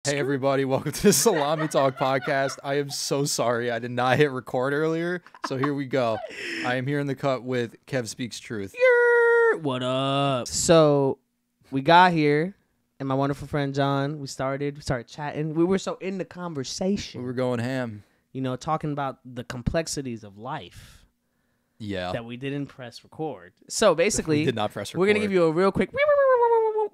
Hey everybody, welcome to the Salami Talk podcast. I am so sorry I did not hit record earlier, so here we go. I am here in the cut with Kev Speaks Truth. What up? So we got here, and my wonderful friend John, we started chatting. We were so in the conversation. We were going ham. You know, talking about the complexities of life. Yeah. That we didn't press record. So basically, we did not press record. We're going to give you a real quick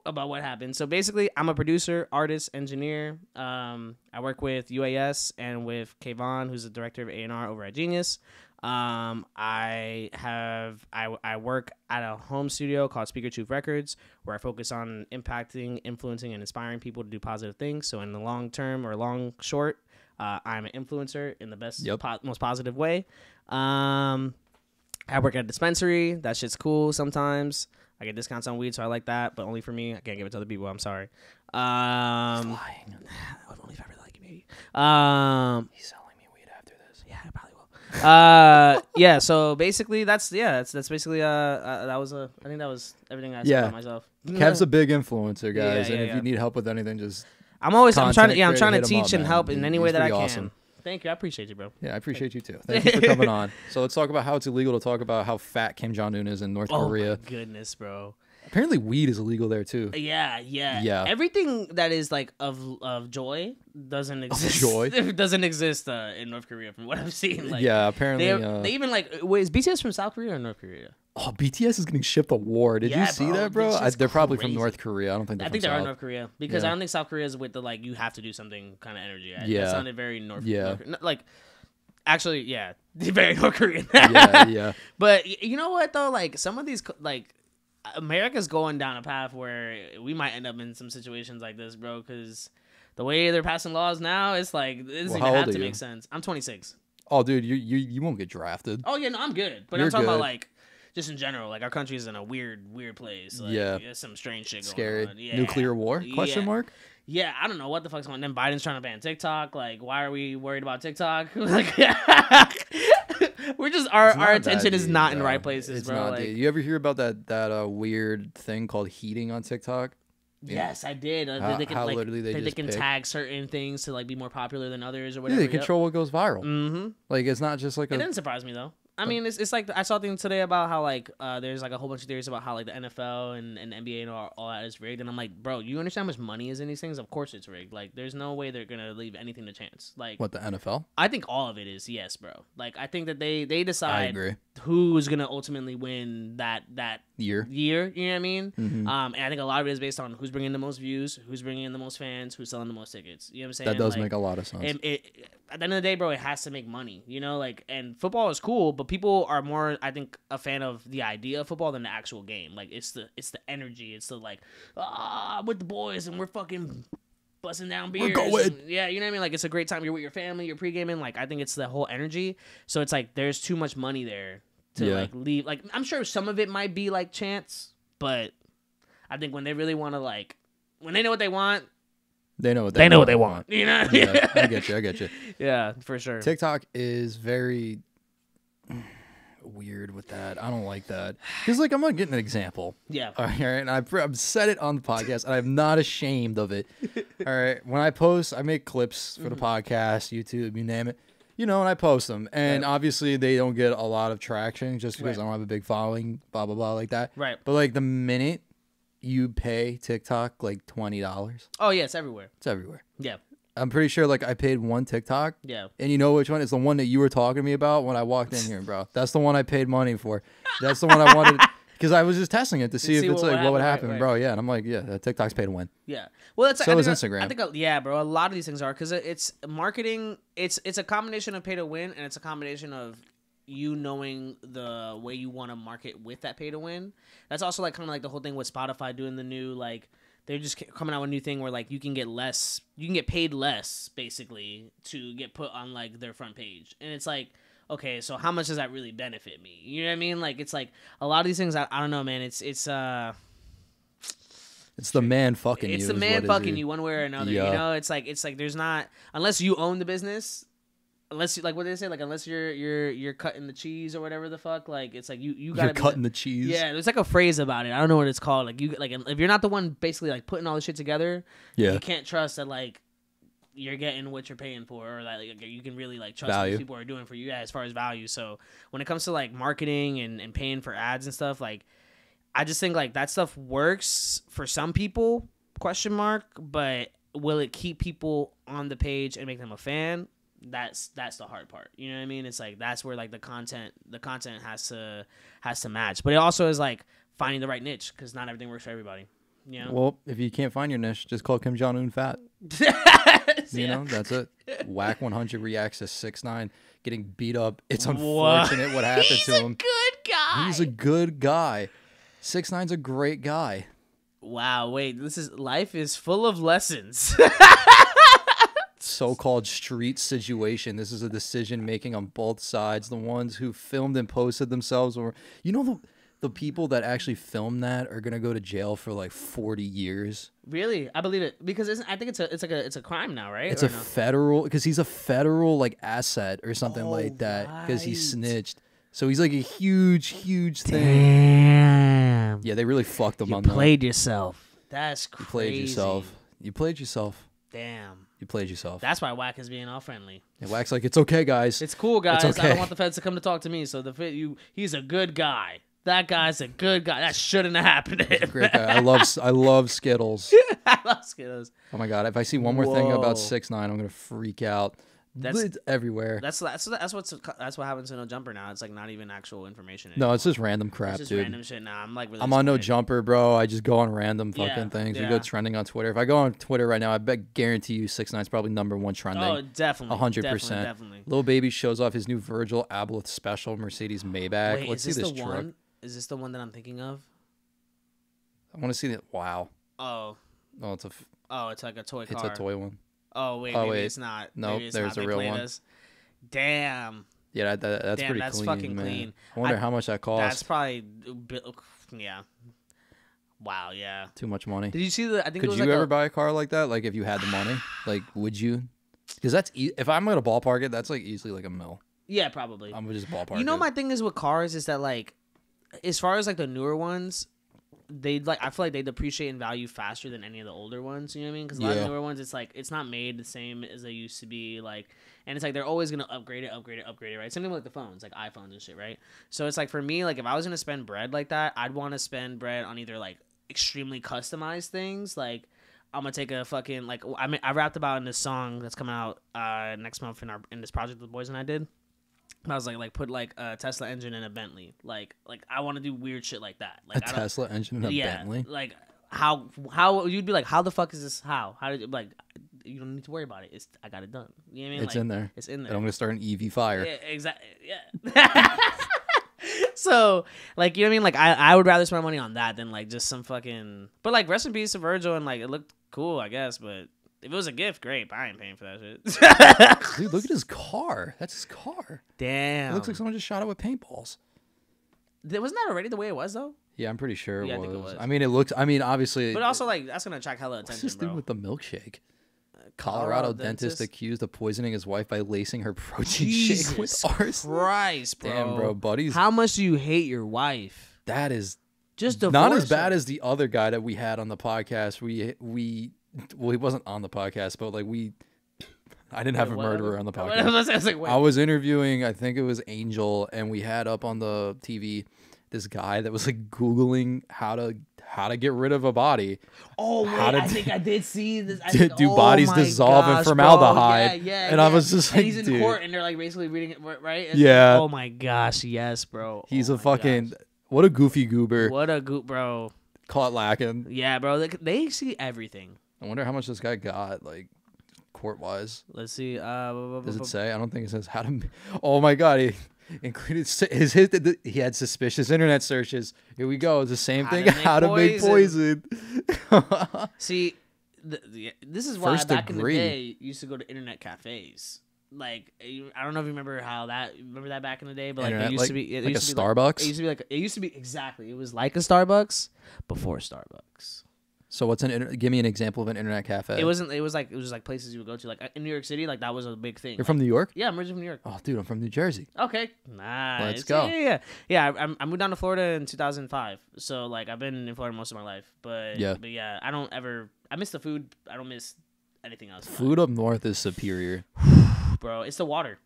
about what happened. So basically, I'm a producer, artist, engineer. I work with UAS and with Kayvon, who's the director of A&R over at Genius. I work at a home studio called Speaker Truth Records, where I focus on impacting, influencing, and inspiring people to do positive things. So in the long term or long short, I'm an influencer in the best, most positive way. I work at a dispensary. That shit's cool sometimes. I get discounts on weed, so I like that, but only for me. I can't give it to other people. I'm sorry. He's lying. Only if I really like you, maybe. He's selling me weed after this. Yeah, I probably will. Yeah. So basically, that's basically that was I think that was everything I said about myself. Kev's a big influencer, guys, and if yeah. you need help with anything, just I'm trying to teach and man. help in any way that I can. Awesome. Thank you. I appreciate you, bro. Yeah, I appreciate you too. Thank you for coming on. So let's talk about how it's illegal to talk about how fat Kim Jong-un is in North Korea. Oh my goodness, bro. Apparently weed is illegal there too. Yeah. Everything that is like of joy doesn't exist. Doesn't exist in North Korea from what I've seen. Like, yeah, apparently they even like is BTS from South Korea or North Korea? Oh, BTS is getting shipped a war. Did you see that, bro? They're probably from North Korea. I don't think. I think they're North Korea because I don't think South Korea is with the like you have to do something kind of energy. That sounded very North. Yeah, like actually, yeah, very North Korean. yeah. But you know what though? Like some of these like. America's going down a path where we might end up in some situations like this, bro, because the way they're passing laws now, it's like it doesn't even have to make sense. I'm 26. Oh, dude, you won't get drafted. Oh, yeah, no, I'm good. But I'm talking about, like, just in general. Like, our country's in a weird place. Like, there's some strange shit going on. Yeah. Nuclear war? Question mark? Yeah, I don't know what the fuck's going on. Then Biden's trying to ban TikTok. Like, why are we worried about TikTok? Like, we're just our attention is not in the right places, it's bro. Not, like, dude. You ever hear about that weird thing called heating on TikTok? Yes, I did. They can tag certain things to like be more popular than others or whatever. Yeah, they control what goes viral. Mm-hmm. Like it's not just like it didn't surprise me though. I mean, it's like I saw things today about how like there's like a whole bunch of theories about how like the NFL and NBA and all that is rigged, and I'm like, bro, you understand how much money is in these things? Of course it's rigged. Like, there's no way they're gonna leave anything to chance. Like, what, the NFL? I think all of it is, yes, bro. Like, I think that they decide I agree. who's gonna ultimately win that year. You know what I mean? Mm-hmm. And I think a lot of it is based on who's bringing the most views, who's bringing in the most fans, who's selling the most tickets. You know what I'm saying? That does make a lot of sense. At the end of the day, bro, it has to make money, you know, like, and football is cool, but people are more, I think, a fan of the idea of football than the actual game. Like, it's the energy. It's the, like, with the boys and we're fucking busting down beers. We're going. And, yeah, you know what I mean? Like, it's a great time. You're with your family. You're pre-gaming. Like, I think it's the whole energy. So it's like, there's too much money there to, like, leave. Like, I'm sure some of it might be, like, chance, but I think when they really want to, like, when they know what they want, they know what they want. You know? Yeah, I get you. Yeah, for sure. TikTok is very weird with that. I don't like that. Because, like, I'm going to get an example. Yeah. All right, and I've said it on the podcast, and I'm not ashamed of it. All right, when I post, I make clips for the podcast, YouTube, you name it. You know, and I post them. And obviously, they don't get a lot of traction just because I don't have a big following, blah, blah, blah, like that. Right. But, like, the minute you pay TikTok like $20. Oh yeah, it's everywhere. It's everywhere. Yeah. I'm pretty sure like I paid one TikTok. Yeah. And you know which one? It's the one that you were talking to me about when I walked in here, bro. That's the one I paid money for. That's the one I wanted because I was just testing it to see if it's like what would happen, right. Bro. Yeah. And I'm like, yeah, TikTok's pay to win. Yeah. Well, it's so is Instagram. I think yeah, bro. A lot of these things are because it's marketing. It's a combination of pay to win and it's a combination of you knowing the way you want to market with that pay to win. That's also like kind of like the whole thing with Spotify doing the new like they're just coming out with a new thing where like you can get paid less basically to get put on like their front page, and it's like, okay, so how much does that really benefit me? You know what I mean? Like it's like a lot of these things. I don't know, man. It's the man fucking you. It's the man fucking you one way or another. Yeah. You know, it's like there's not unless you own the business. Unless you like what do they say, like unless you're cutting the cheese or whatever the fuck, like it's like you gotta you're cutting the cheese. Yeah, there's like a phrase about it. I don't know what it's called. Like you like if you're not the one basically like putting all this shit together, you can't trust that like you're getting what you're paying for, or like you can really like trust Value. what people are doing for you as far as value. So when it comes to like marketing and paying for ads and stuff, like I just think like that stuff works for some people, question mark, but will it keep people on the page and make them a fan? That's the hard part. You know what I mean? It's like that's where like the content has to match. But it also is like finding the right niche, because not everything works for everybody. You know? Well, if you can't find your niche, just call Kim Jong-un fat. You know, that's it. Whack 100 reacts to 6ix9ine getting beat up. It's unfortunate what happened to him. He's a good guy. 6ix9ine's a great guy. Wow, wait, life is full of lessons. So-called street situation. This is a decision making on both sides. The ones who filmed and posted themselves, or the people that actually filmed that are gonna go to jail for like 40 years. Really? I believe it, because I think it's a crime now, right? It's federal, because he's a federal like asset or something like that, because he right. snitched. So he's like a huge thing. Damn. Yeah, they really fucked him You on that. played yourself. That's crazy. You played yourself. You played yourself. Damn. You played yourself. That's why Wack is being all friendly. And Wack's like, it's okay, guys. It's cool, guys. It's okay. I don't want the feds to come to talk to me. So he's a good guy. That guy's a good guy. That shouldn't have happened to him. Great guy. I love Skittles. I love Skittles. Oh my god! If I see one more thing about Whoa. 6ix9ine, I'm gonna freak out. It's everywhere. That's what happens to No Jumper now. It's like not even actual information No, anymore. it's just random crap, It's just dude. random shit now. I'm like, really I'm on No disappointed. Jumper, bro. I just go on random fucking Yeah, things. We yeah. go trending on Twitter. If I go on Twitter right now, I guarantee you 6ix9ine's probably #1 trending. Oh, definitely. 100%. Definitely. Lil Baby shows off his new Virgil Abloh special Mercedes Maybach. Wait, Let's see is this the truck. one? Is this the one that I'm thinking of? I want to see it. Wow. Oh, Oh, it's like a toy car. it's a toy one. Oh wait, Oh, maybe wait. it's not. Nope, Maybe it's there's not. a They real played one. us. Damn. Yeah, that's Damn, pretty that's clean, fucking man. clean. I wonder how much that cost. That's probably, yeah. Wow, yeah. Too much money. Did you see the? I think it Could was you like ever buy a car like that? Like if you had the money, like would you? Because that's if I'm gonna ballpark it, that's like easily like $1 million. Yeah, probably. I'm gonna just ballpark. You know, it. my thing is with cars is that like, as far as like the newer ones, I feel like they depreciate in value faster than any of the older ones. You know what I mean? Because a lot of Yeah. the newer ones, it's like it's not made the same as they used to be. Like, and it's like they're always gonna upgrade it, right? Same thing with the phones, like iPhones and shit, right? So it's like for me, like if I was gonna spend bread like that, I'd want to spend bread on either like extremely customized things, like I'm gonna take a fucking like I rapped about in this song that's coming out next month in this project the boys and I did. I was like put like a Tesla engine in a Bentley. Like I want to do weird shit like that. Like a Tesla engine in a Bentley. Like how you'd be like, how the fuck is this? How did you, like you don't need to worry about it. I got it done. You know what I mean? It's like, in there. It's in there. And I'm gonna start an EV fire. Yeah, exactly. Yeah. So like you know what I mean? Like I would rather spend money on that than like just some fucking. But like rest in peace to Virgil, and like it looked cool, I guess. But if it was a gift, great. But I ain't paying for that shit. Dude, look at his car. That's his car. Damn. It looks like someone just shot it with paintballs. Wasn't that already the way it was though? Yeah, I'm pretty sure it Yeah, I was. think it was. I mean, it looks. I mean, obviously. But also like that's gonna attract hella what's attention, this dude bro. with the milkshake? Colorado dentist accused of poisoning his wife by lacing her protein shake with arsenic. Christ, bro. Damn, bro, buddies. How much do you hate your wife? That is Just divorce not as bad her. as the other guy that we had on the podcast. Well, he wasn't on the podcast, but like I didn't have a murderer on the podcast. I was like, wait. I was interviewing, I think it was Angel, and we had up on the TV this guy that was like Googling how to get rid of a body. Oh, wait, how to I think I did see this. do bodies dissolve in formaldehyde? Bro. Yeah, and I was just and like, he's in dude. court, and they're like basically reading it, right? And Yeah. Oh my gosh, yes, bro. He's Oh a my fucking gosh. what a goofy goober. What a goop, bro. Caught lacking. Yeah, bro. They see everything. I wonder how much this guy got, like court wise. Let's see. Does it say? I don't think it says how to. Oh my god, he included he had suspicious internet searches. Here we go. It's the same How thing. to make How to make poison. See, this is why First back in the degree. day you used to go to internet cafes. Like I don't know if you remember remember that back in the day, but like Internet, it used like- to be like a used to be Starbucks? it used to be exactly. It was like a Starbucks before Starbucks. So what's give me an example of an internet cafe? It was like places you would go to, like in New York City, like that was a big thing. You're from New York? Yeah, I'm originally from New York. Oh, dude, I'm from New Jersey. Okay, nice. Let's go. Yeah. I moved down to Florida in 2005, so like I've been in Florida most of my life. But Yeah. I miss the food. I don't miss anything else. Food up north is superior. Bro, it's the water.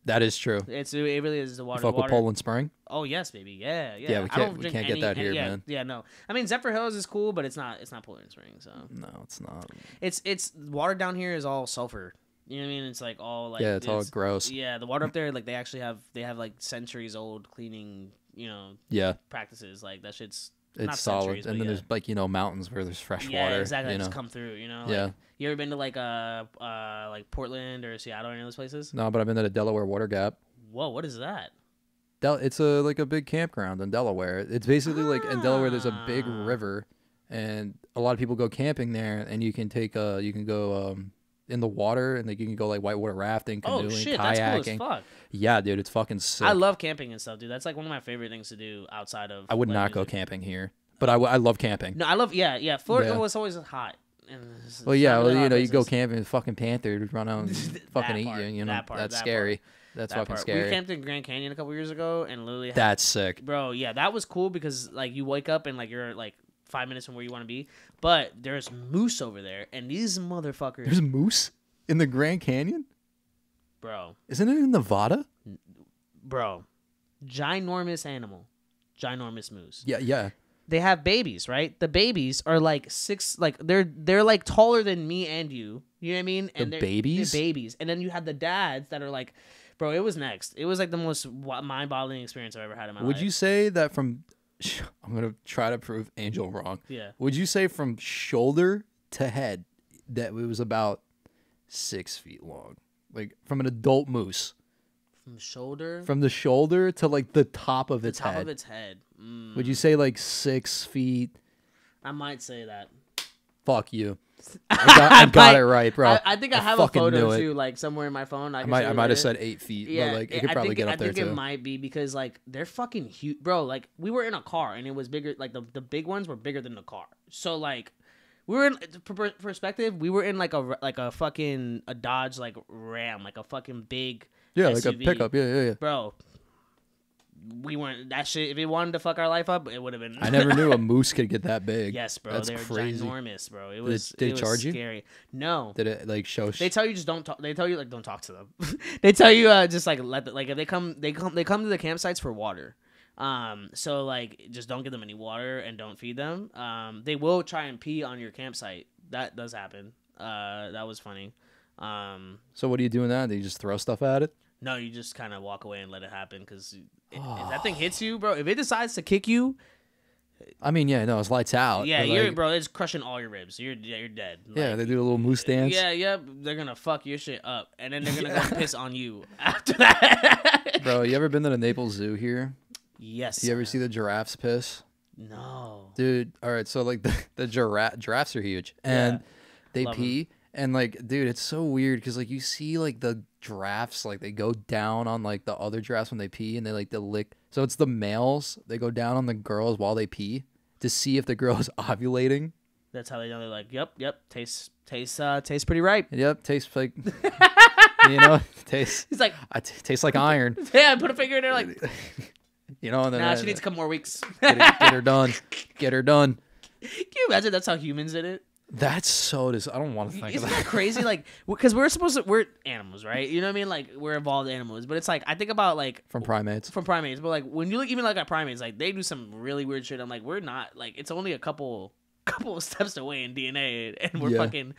That is true. It really is the water. You fuck with Poland Spring? Oh yes, baby. Yeah. Yeah, we can't get that here, man. Yeah, no. I mean, Zephyr Hills is cool, but it's not Poland Spring. So no, it's not. It's water down here is all sulfur. You know what I mean? It's like all like it's all gross. Yeah, the water up there, like they actually have like centuries old cleaning, practices. Like that shit's not solid. And then there's like mountains where there's fresh water. Yeah, exactly. Just come through. Yeah. You ever been to like Portland or Seattle or any of those places? No, but I've been to the Delaware Water Gap. Whoa, what is that? It's a big campground in Delaware. It's basically like in Delaware there's a big river, and a lot of people go camping there. And you can go in the water, and like you can go like whitewater rafting, canoeing, kayaking. That's cool as fuck. Yeah, dude, it's fucking sick. I love camping and stuff, dude. That's like one of my favorite things to do outside of. I would not go camping here, but I love camping. No, I love Florida was always hot. Well, you go camping, fucking panther run out and fucking eat you. That's scary. That's fucking scary. We camped in Grand Canyon a couple years ago, and literally that's sick, bro. Yeah, that was cool because like you wake up and like you're like 5 minutes from where you want to be, but there's moose over there, and these motherfuckers. There's moose in the Grand Canyon, bro. Isn't it in Nevada, bro? Ginormous animal, ginormous moose. Yeah. They have babies, right? The babies are like they're like taller than me and you. You know what I mean? And they're babies, and then you have the dads that are like, bro. It was next. It was like the most mind-boggling experience I've ever had in my life. Would you say that from? I'm gonna try to prove Angel wrong. Yeah. Would you say from shoulder to head that it was about 6 feet long, like from an adult moose? From the shoulder to like the top of its head. Would you say like 6 feet? I might say that. Fuck you. I got it right, bro. I think I have a photo too, like somewhere in my phone. I might have said 8 feet, but like it could probably get up there too. I think it might be because like they're fucking huge, bro. Like we were in a car and it was bigger. Like the big ones were bigger than the car. So like we were in perspective. We were in like a fucking Dodge like Ram, like a fucking big. Yeah, SUV. like a pickup. Yeah. Bro, we weren't that shit. If it wanted to fuck our life up, it would have been. I never knew a moose could get that big. Yes, bro. That's they were crazy. ginormous, bro. It was. Did it charge scary. you? No. Did it like show? They tell you just don't talk. They tell you like don't talk to them. They tell you just like if they come to the campsites for water. So like just don't give them any water and don't feed them. They will try and pee on your campsite. That does happen. That was funny. So what do you do in that? Do you just throw stuff at it? No, you just kind of walk away and let it happen because if that thing hits you, bro, if it decides to kick you. I mean, yeah, no, it's lights out. Yeah, bro, it's crushing all your ribs. You're dead. Yeah, they do a little moose dance. Yeah, they're gonna fuck your shit up, and then they're gonna go piss on you after that. Bro, you ever been to the Naples Zoo here? Yes. You ever see the giraffes piss? No. Dude, all right, so like the giraffes are huge, and they pee. Them. And like, dude, it's so weird because like you see like the giraffes like they go down on like the other giraffes when they pee, and they like to lick. So it's the males, they go down on the girls while they pee to see if the girl is ovulating. That's how they know. They're like, yep, tastes pretty ripe. Yep, tastes like tastes. He's like, tastes like iron. Yeah, put a finger in there like. And then she needs a couple more weeks. Get her done. Get her done. Can you imagine that's how humans did it? That's so I don't want to think of that. Isn't that crazy? Like, because we're animals, right? You know what I mean? Like, we're evolved animals. But it's like, I think about like. From primates. But like, when you look even like at primates, like, they do some really weird shit. I'm like, we're not. Like, it's only a couple of steps away in DNA, and we're fucking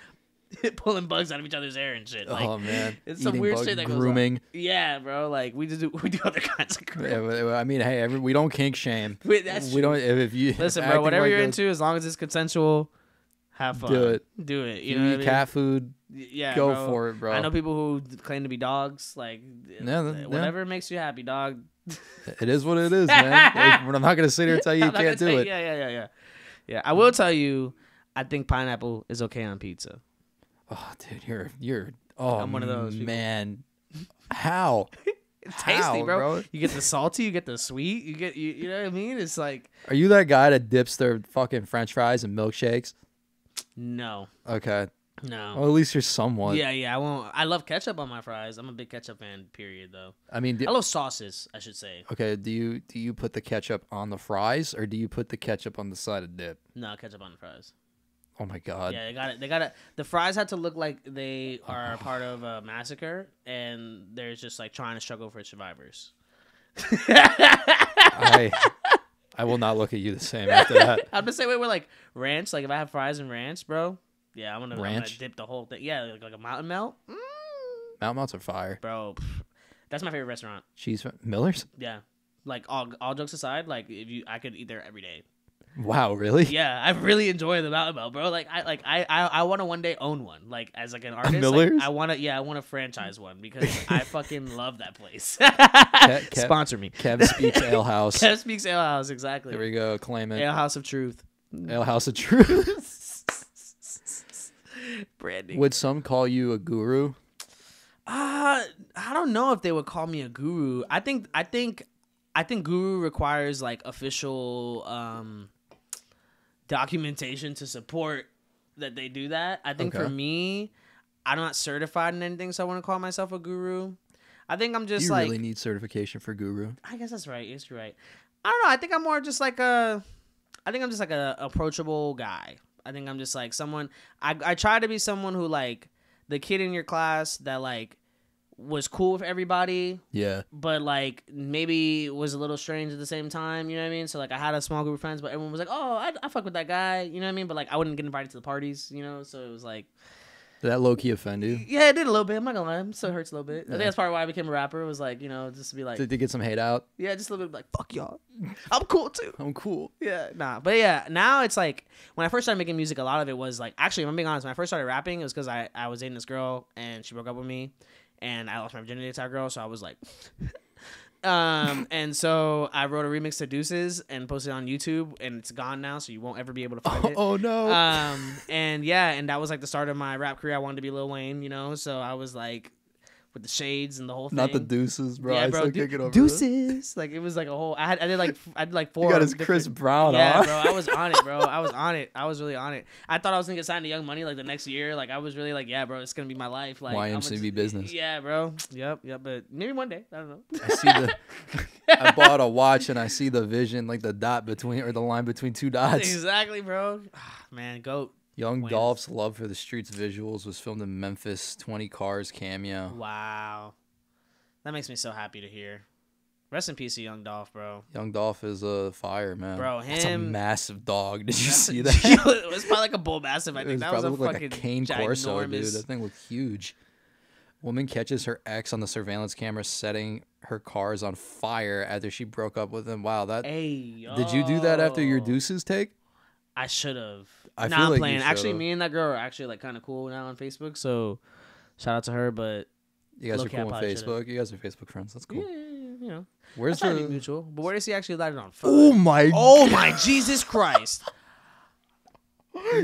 pulling bugs out of each other's hair and shit. Like, oh, man. It's some weird shit that goes on. Grooming. Yeah, bro. Like, we do other kinds of grooming. Yeah, I mean, hey, we don't kink shame. Wait, that's we don't. If you listen, bro. Whatever you're into, as long as it's consensual. Have fun. Do it. You know what I mean? Cat food. Yeah, go bro. for it, bro. I know people who claim to be dogs. Like, whatever makes you happy, dog. It is what it is, man. Like, I'm not gonna sit here and tell you can't do it. Yeah. I will tell you, I think pineapple is okay on pizza. Oh, dude, you're. Oh, I'm one of those people. Man. How? It's tasty, bro. You get the salty, you get the sweet, you know what I mean? It's like. Are you that guy that dips their fucking French fries in milkshakes? No. Okay. No. Well, at least you're somewhat. Yeah. I won't. I love ketchup on my fries. I'm a big ketchup fan. Period, though. I mean, I love sauces. I should say. Okay. Do you put the ketchup on the fries, or do you put the ketchup on the side of dip? No, ketchup on the fries. Oh my god. Yeah, they got it. The fries had to look like they are part of a massacre, and they're just like trying to struggle for survivors. I will not look at you the same after that. I'm the same way with like ranch. Like if I have fries and ranch, bro. Yeah, I'm gonna dip the whole thing. Yeah, like a mountain melt. Mountain melts are fire, bro. That's my favorite restaurant. Cheese Miller's. Yeah, like all jokes aside, like I could eat there every day. Wow, really? Yeah, I really enjoy the mountain melt, bro. Like I want to one day own one, like as like an artist. Miller's? Like, I want to franchise one because I fucking love that place. Sponsor me. Kev Speaks Ale House. Kev Speaks Ale House, exactly. There we go. Claim it. Ale House of Truth. Ale House of Truth. Branding. Would some call you a guru? I don't know if they would call me a guru. I think guru requires like official documentation to support that they do that. I think for me, I'm not certified in anything, so I want to call myself a guru. I think I'm just you like. You really need certification for guru. I guess that's right. You're right. I don't know. I think I'm more just like a. I think I'm just like a approachable guy. I think I'm just like someone. I try to be someone who like the kid in your class that like was cool with everybody. Yeah. But like maybe was a little strange at the same time. You know what I mean? So like I had a small group of friends, but everyone was like, "Oh, I fuck with that guy." You know what I mean? But like I wouldn't get invited to the parties. You know, so it was like. Did that low key offend you? Yeah, it did a little bit. I'm not gonna lie, it still hurts a little bit. I think that's part of why I became a rapper. Was like, you know, just to be like. Did you get some hate out? Yeah, just a little bit like, fuck y'all. I'm cool too. I'm cool. Yeah, nah. But yeah, now it's like when I first started making music, a lot of it was like actually, if I'm being honest, when I first started rapping, it was because I was dating this girl and she broke up with me, and I lost my virginity to that girl, so I was like. And so I wrote a remix to Deuces and posted it on YouTube, and it's gone now, so you won't ever be able to find it. Oh no. And yeah, and that was like the start of my rap career. I wanted to be Lil Wayne, you know, so I was like with the shades and the whole thing. Not the Deuces, bro. Yeah, bro. I can't get over Deuces. Like it was like a whole. I did like 4. You got his Chris Brown on. Yeah, bro. I was on it, bro. I was on it. I was really on it. I thought I was gonna get signed to Young Money like the next year. Like I was really like, yeah, bro, it's gonna be my life. Like YMCB business. Yeah, bro. Yep. But maybe one day. I don't know. I see I bought a watch and I see the vision, like the dot between or the line between two dots. Exactly, bro. Man, GOAT. Young Dolph's love for the streets visuals was filmed in Memphis. 20 Cars cameo. Wow. That makes me so happy to hear. Rest in peace to Young Dolph, bro. Young Dolph is a fire, man. Bro, That's a massive dog. Did you see that? It was probably like a bull mastiff. I think that was a fucking like a cane Corso, dude. ginormous. That thing looked huge. Woman catches her ex on the surveillance camera setting her cars on fire after she broke up with him. Wow, that. Hey, yo. Did you do that after your Deuces take? I should have. I Nah, feel I'm like playing. you Actually, should've. me and that girl are actually like kind of cool now on Facebook. So, shout out to her. But You guys are low-key, I cool on probably Facebook. You guys are Facebook friends. That's cool. yeah, you know, Where's that's not the? mutual. But where does he actually light it on fire? Oh my! Oh my Jesus Christ!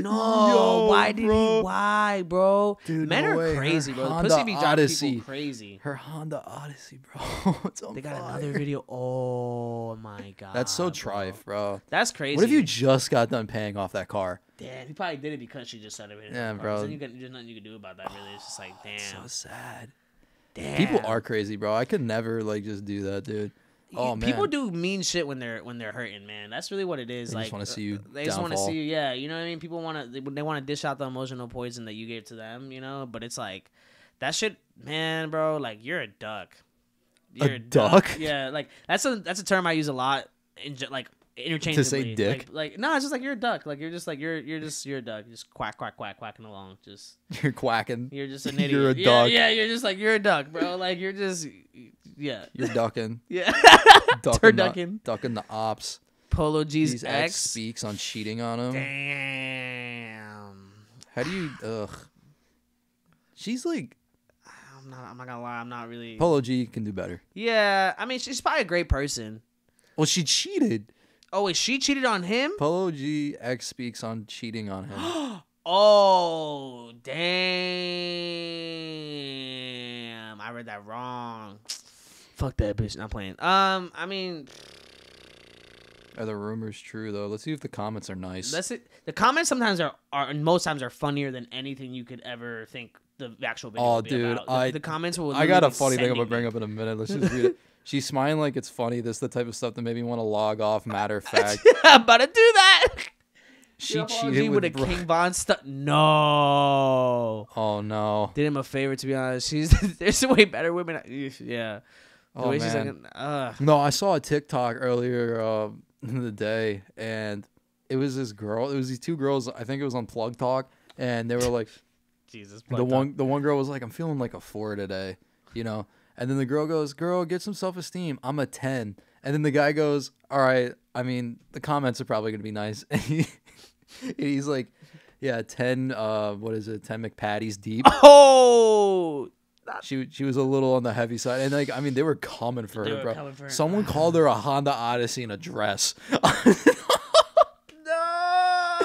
No, Yo, why did bro. he? Why, bro? Dude, Men no are way. crazy, Her bro. Honda Pussy be driving Odyssey. people crazy. Her Honda Odyssey, bro. It's on They got fire. another video. Oh my god, That's so bro. trife, bro. That's crazy. What if you just got done paying off that car? Damn, he probably did it because she just said it. Yeah, bro. There's nothing you can do about that. Really, it's just like, damn. So sad. Damn. People are crazy, bro. I could never like just do that, dude. Oh man. People do mean shit when they're hurting, man. That's really what it is. They like just want to see you. they just want to downfall. see you. Yeah, you know what I mean. People want to. They want to dish out the emotional poison that you gave to them. You know, but it's like that shit, man, bro. Like you're a duck. You're A duck? Yeah, like that's a term I use a lot like interchangeably. To say dick? Like no, it's just like you're a duck. Like you're a duck. You're just quack quacking along. Just You're quacking. you're just an idiot. You're a Yeah, duck. yeah, you're just like you're a duck, bro. Like you're just yeah. You're ducking. Yeah. Ducking the ops. Polo G's His ex. ex speaks on cheating on him. Damn. How do you? Ugh. She's like I'm not gonna lie. I'm not really. Polo G can do better. Yeah. I mean, she's probably a great person. Well, she cheated. Oh wait, she cheated on him. Polo G ex speaks on cheating on him. Oh damn! I read that wrong. Fuck that bitch. Not playing. I mean, Are the rumors true though? Let's see if the comments are nice. that's it. The comments sometimes are most times are funnier than anything you could ever think the actual video. Oh, will be dude, about. The comments will. I got a literally funny thing I'm send gonna bring me. up in a minute. Let's just read it. She's smiling like it's funny. This is the type of stuff that made me want to log off. Matter of fact. I'm about to do that. She Paul cheated G with a Bri- King Von stuff. No. Oh no. Did him a favor, to be honest. There's way better women. Yeah. The Oh way man. she's like, No, I saw a TikTok earlier in the day, and it was this girl. It was these two girls. I think it was on Plug Talk, and they were like, Jesus. the one girl was like, I'm feeling like a 4 today, you know. And then the girl goes, girl, get some self-esteem. I'm a 10. And then the guy goes, all right. I mean, the comments are probably gonna be nice. And he's like, yeah, 10. What is it? 10 McPatties deep. Oh. She was a little on the heavy side, and like I mean they were coming for her, bro. coming for her. Someone called her a Honda Odyssey in a dress. No.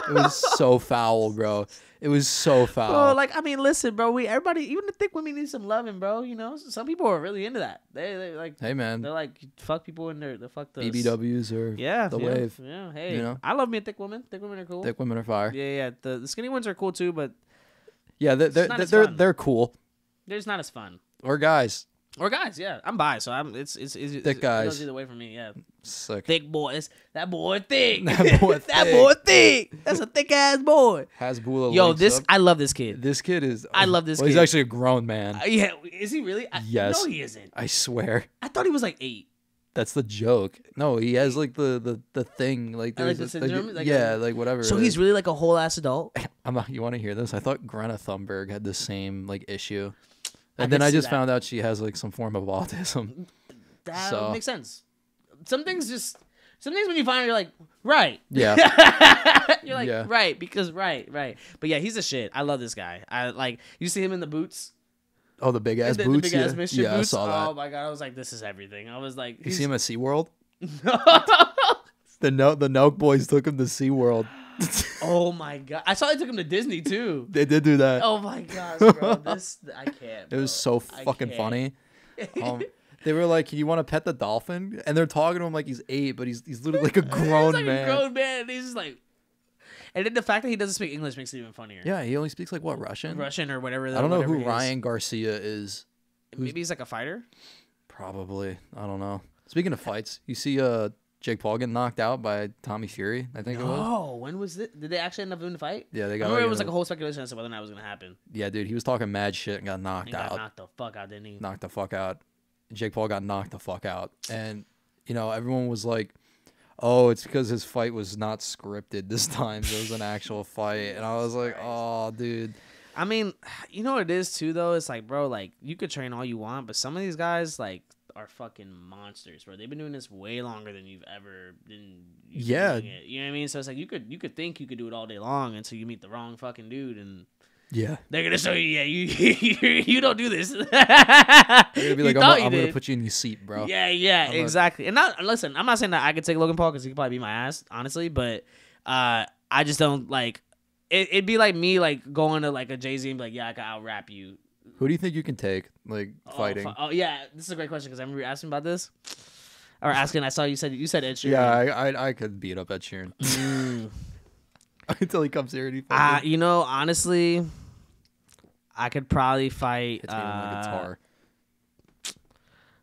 It was so foul, bro. It was so foul. Bro, like I mean, listen, bro. Everybody, even the thick women need some loving, bro. You know, some people are really into that. They like, hey man, they're like fuck people in there. They fuck the BBWs or the wave. Yeah, hey, you know? I love me a thick woman. Thick women are cool. Thick women are fire. Yeah. The skinny ones are cool too, but yeah, they're cool. they're just not as fun. Or guys. Or guys, yeah. I'm bi, so it's thick guys. It goes either way for me, yeah. Sick. Thick boys. That boy thick. That boy that boy thick. That's a thick ass boy. Hasbulla. Yo, I love this kid. This kid is. I love this well, kid. He's actually a grown man. Yeah, is he really? Yes. No, he isn't. I swear. I thought he was like 8. That's the joke. No, he has like the thing, like there's like the syndrome? like whatever. So he's really like a whole ass adult. You want to hear this? I thought Greta Thunberg had the same like issue, I and then did I see just that. found out she has like some form of autism. That makes sense. Some things when you find it, you're like, right. Yeah. You're like, Yeah. right, because right. But yeah, he's a shit. I love this guy. I like, you see him in the boots. Oh, the big ass The boots. big ass mischief yeah, boots. I saw that. Oh my god, I was like, this is everything. I was like, You see him at SeaWorld? The Nelk boys took him to SeaWorld. Oh my god, I saw they took him to Disney too. They did do that. Oh my gosh, bro, I can't. Bro. It was so I fucking can't. funny. They were like, "You want to pet the dolphin?" And they're talking to him like he's 8, but he's literally like a grown He's like man. a grown man. And he's just like, and then the fact that he doesn't speak English makes it even funnier. Yeah, he only speaks like what, Russian? Russian or whatever. I don't know whatever who he is. Ryan Garcia is. Maybe he's like a fighter. Probably. I don't know. Speaking of fights, you see Jake Paul getting knocked out by Tommy Fury, I think it was. Oh, when was it? Did they actually end up doing the fight? Yeah, they I got remember it was like a whole speculation as to whether or not it was gonna happen. Yeah, dude, he was talking mad shit and got knocked He out. got knocked the fuck out, didn't he? Knocked the fuck out. Jake Paul got knocked the fuck out. And, you know, everyone was like, oh, it's because his fight was not scripted this time. It was an actual fight. And I was like, oh, dude. I mean, you know what it is too, though? It's like, bro, like, you could train all you want, but some of these guys, like, are fucking monsters, bro. They've been doing this way longer than you've ever been. Yeah. Doing it. You know what I mean? So it's like, you could think you could do it all day long until you meet the wrong fucking dude, and Yeah. they're gonna show you, yeah, you don't do this. They're gonna be like, I'm gonna put you in your seat, bro. Yeah, exactly. And not listen, I'm not saying that I could take Logan Paul because he could probably beat my ass, honestly, but I just don't like. It'd be like me like going to like a Jay-Z and be like, yeah, I can out rap you. Who do you think you can take, like, fighting? Oh yeah, this is a great question because I remember you asking about this, or asking. I saw you said Ed Sheeran. Yeah, I could beat up Ed Sheeran until he comes here and he fights me. You know, honestly, I could probably fight. Hits me with my guitar.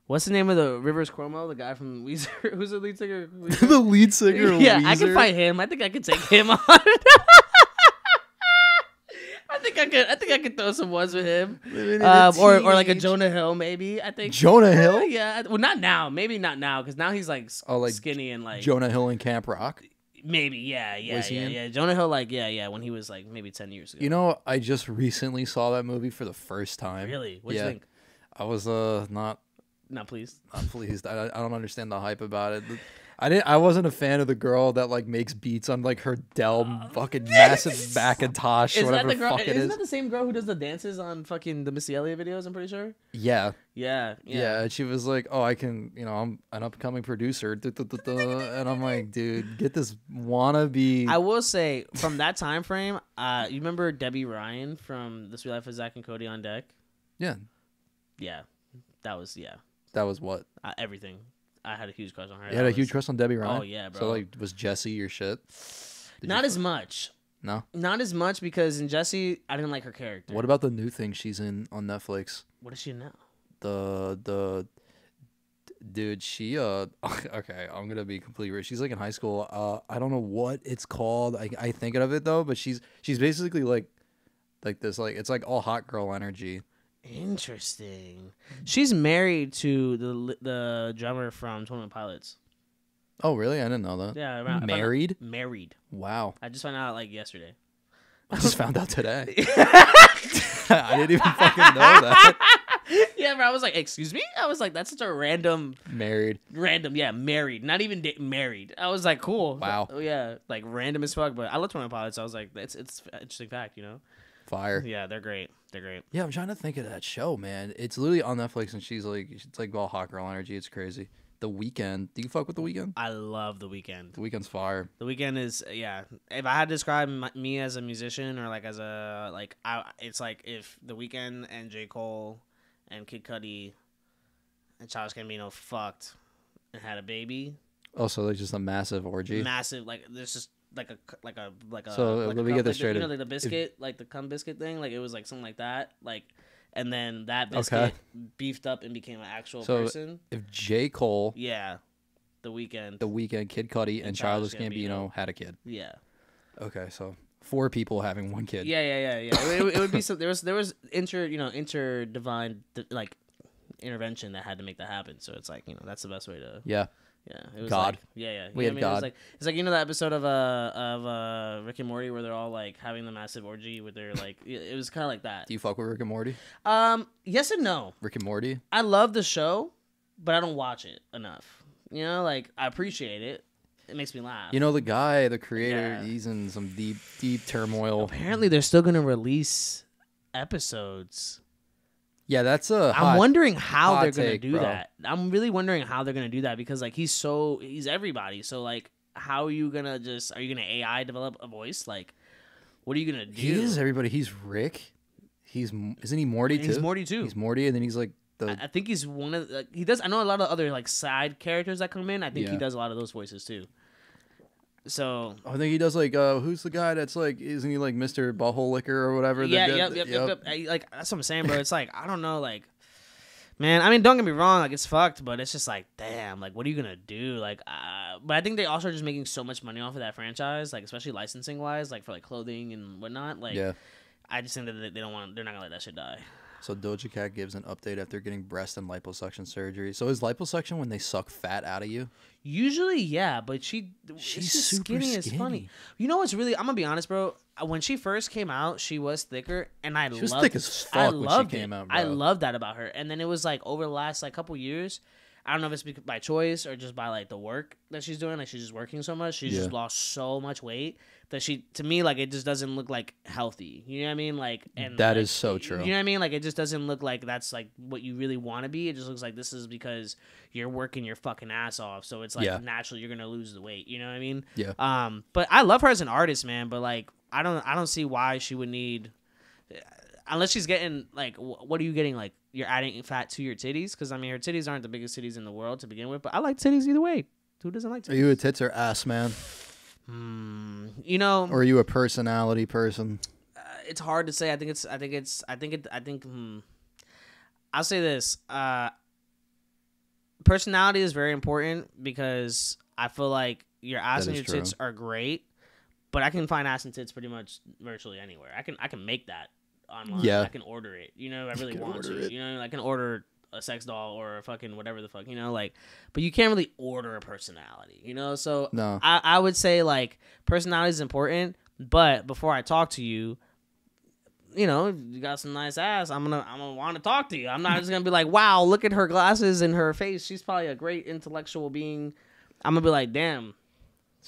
What's the name of the Rivers Cuomo, the guy from Weezer? Who's the lead singer? The lead singer of Yeah, Weezer? I could fight him. I think I could take him on. I think I could throw some ones with him, or like a Jonah Hill maybe. I think Jonah Hill? Yeah, well, not now. Maybe not now because now he's like, skinny and like Jonah Hill in Camp Rock. Maybe yeah. Was he in? Yeah. Jonah Hill like yeah when he was like maybe 10 years ago. You know, I just recently saw that movie for the first time. Really? What'd you think? I was not pleased. Not pleased. I don't understand the hype about it. I wasn't a fan of the girl that like makes beats on like her Dell fucking massive Macintosh or whatever the fuck it is. Isn't that the same girl who does the dances on fucking the Missy Elliott videos? I'm pretty sure. Yeah. Yeah. And she was like, "Oh, I can, I'm an upcoming producer," and I'm like, "Dude, get this wannabe." I will say from that time frame, you remember Debbie Ryan from The Sweet Life of Zach and Cody on Deck? Yeah. Yeah, that was That was what? Everything. I had a huge crush on her. You had a huge crush on Debbie Ryan? Oh, yeah, bro. So, like, was Jessie your shit? Not as much. No? Not as much because in Jessie, I didn't like her character. What about the new thing she's in on Netflix? What is she in now? The Dude, she okay, I'm gonna be completely real. She's like in high school. I don't know what it's called. I think of it though, but she's basically like this, like it's like all hot girl energy. Interesting. She's married to the drummer from 21 Pilots. Oh really? I didn't know that. Yeah, married. Married. Wow. I just found out like yesterday. I just found out today. I didn't even fucking know that. Yeah, bro. I was like, excuse me? I was like, that's such a random. Random, yeah, married. Not even married. I was like, cool. Wow. Oh, yeah, like random as fuck. But I love 21 Pilots. I was like, it's an interesting fact, you know? Fire. Yeah, they're great. They're great. Yeah, I'm trying to think of that show, man. It's literally on Netflix, and it's like all hot girl energy. It's crazy. The Weeknd. Do you fuck with The Weeknd? I love The Weeknd. The Weeknd's fire. The Weeknd is, yeah. If I had to describe me as a musician or like as a it's like if The Weeknd and J. Cole and Kid Cudi and Childish Gambino fucked and had a baby. Oh, so like just a massive orgy. Massive, like there's just like a. So like let me get this straight. You know, like the biscuit, like the cum biscuit thing. Like it was like something like that. Like. And then that biscuit beefed up and became an actual person. If J. Cole, yeah, The Weeknd, Kid Cudi, and Childish Gambino had a kid. Yeah. Okay, so 4 people having 1 kid. Yeah. It would be so. There was inter divine like intervention that had to make that happen. So it's like that's the best way to. Yeah. Yeah, it was God. Like, yeah. We had God. It's like that episode of Rick and Morty where they're all like having the massive orgy with their like. It was kind of like that. Do you fuck with Rick and Morty? Yes and no. Rick and Morty. I love the show, but I don't watch it enough. Like I appreciate it. It makes me laugh. The guy, the creator, he's in some deep turmoil. Apparently, they're still gonna release episodes. Yeah, that's I'm wondering how they're gonna do bro. that. I'm really wondering how they're gonna do that because like he's everybody. So like, how are you gonna AI develop a voice? Like, what are you gonna do? He is everybody. He's Rick. Isn't he Morty too? He's Morty too. He's Morty, and then he's like I think he's one of he does. I know a lot of other like side characters that come in. I think he does a lot of those voices too. So I think he does like who's the guy that's like isn't he like Mr. Butthole Licker or whatever? Yeah, yep. Like that's what I'm saying, bro. It's like I don't know, like man. I mean, don't get me wrong, like it's fucked, but it's just like damn, like what are you gonna do? Like, but I think they also are just making so much money off of that franchise, like especially licensing wise, like for like clothing and whatnot. Like, I just think that they're not gonna let that shit die. So Doja Cat gives an update after getting breast and liposuction surgery. So is liposuction when they suck fat out of you? Usually, yeah, but she's super skinny. It's funny. You know what's really? I'm gonna be honest, bro. When she first came out, she was thicker, and she was thick as fuck when she came out, bro. I loved that about her. And then it was like over the last like couple years, I don't know if it's by choice or just by like the work that she's doing. Like she's just working so much. She's just lost so much weight that to me, like it just doesn't look like healthy. You know what I mean? Like, and that like, is so true. You know what I mean? Like it just doesn't look like that's like what you really want to be. It just looks like this is because you're working your fucking ass off. So it's like naturally you're gonna lose the weight. You know what I mean? Yeah. But I love her as an artist, man. But like, I don't see why she would need. Unless she's getting like, what are you getting? Like, you're adding fat to your titties? Because I mean, her titties aren't the biggest titties in the world to begin with. But I like titties either way. Who doesn't like titties? Are you a tits or ass man? Or are you a personality person? It's hard to say. I'll say this. Personality is very important because I feel like your ass and your tits are great, but I can find ass and tits pretty much virtually anywhere. I can make that online. Yeah. I can order it. I really want to. I can order a sex doll or a fucking whatever the fuck, like, but you can't really order a personality, so no. I would say like personality is important, but before I talk to you, if you got some nice ass, I'm gonna want to talk to you. I'm not just gonna be like, wow, look at her glasses and her face, she's probably a great intellectual being. I'm gonna be like, damn,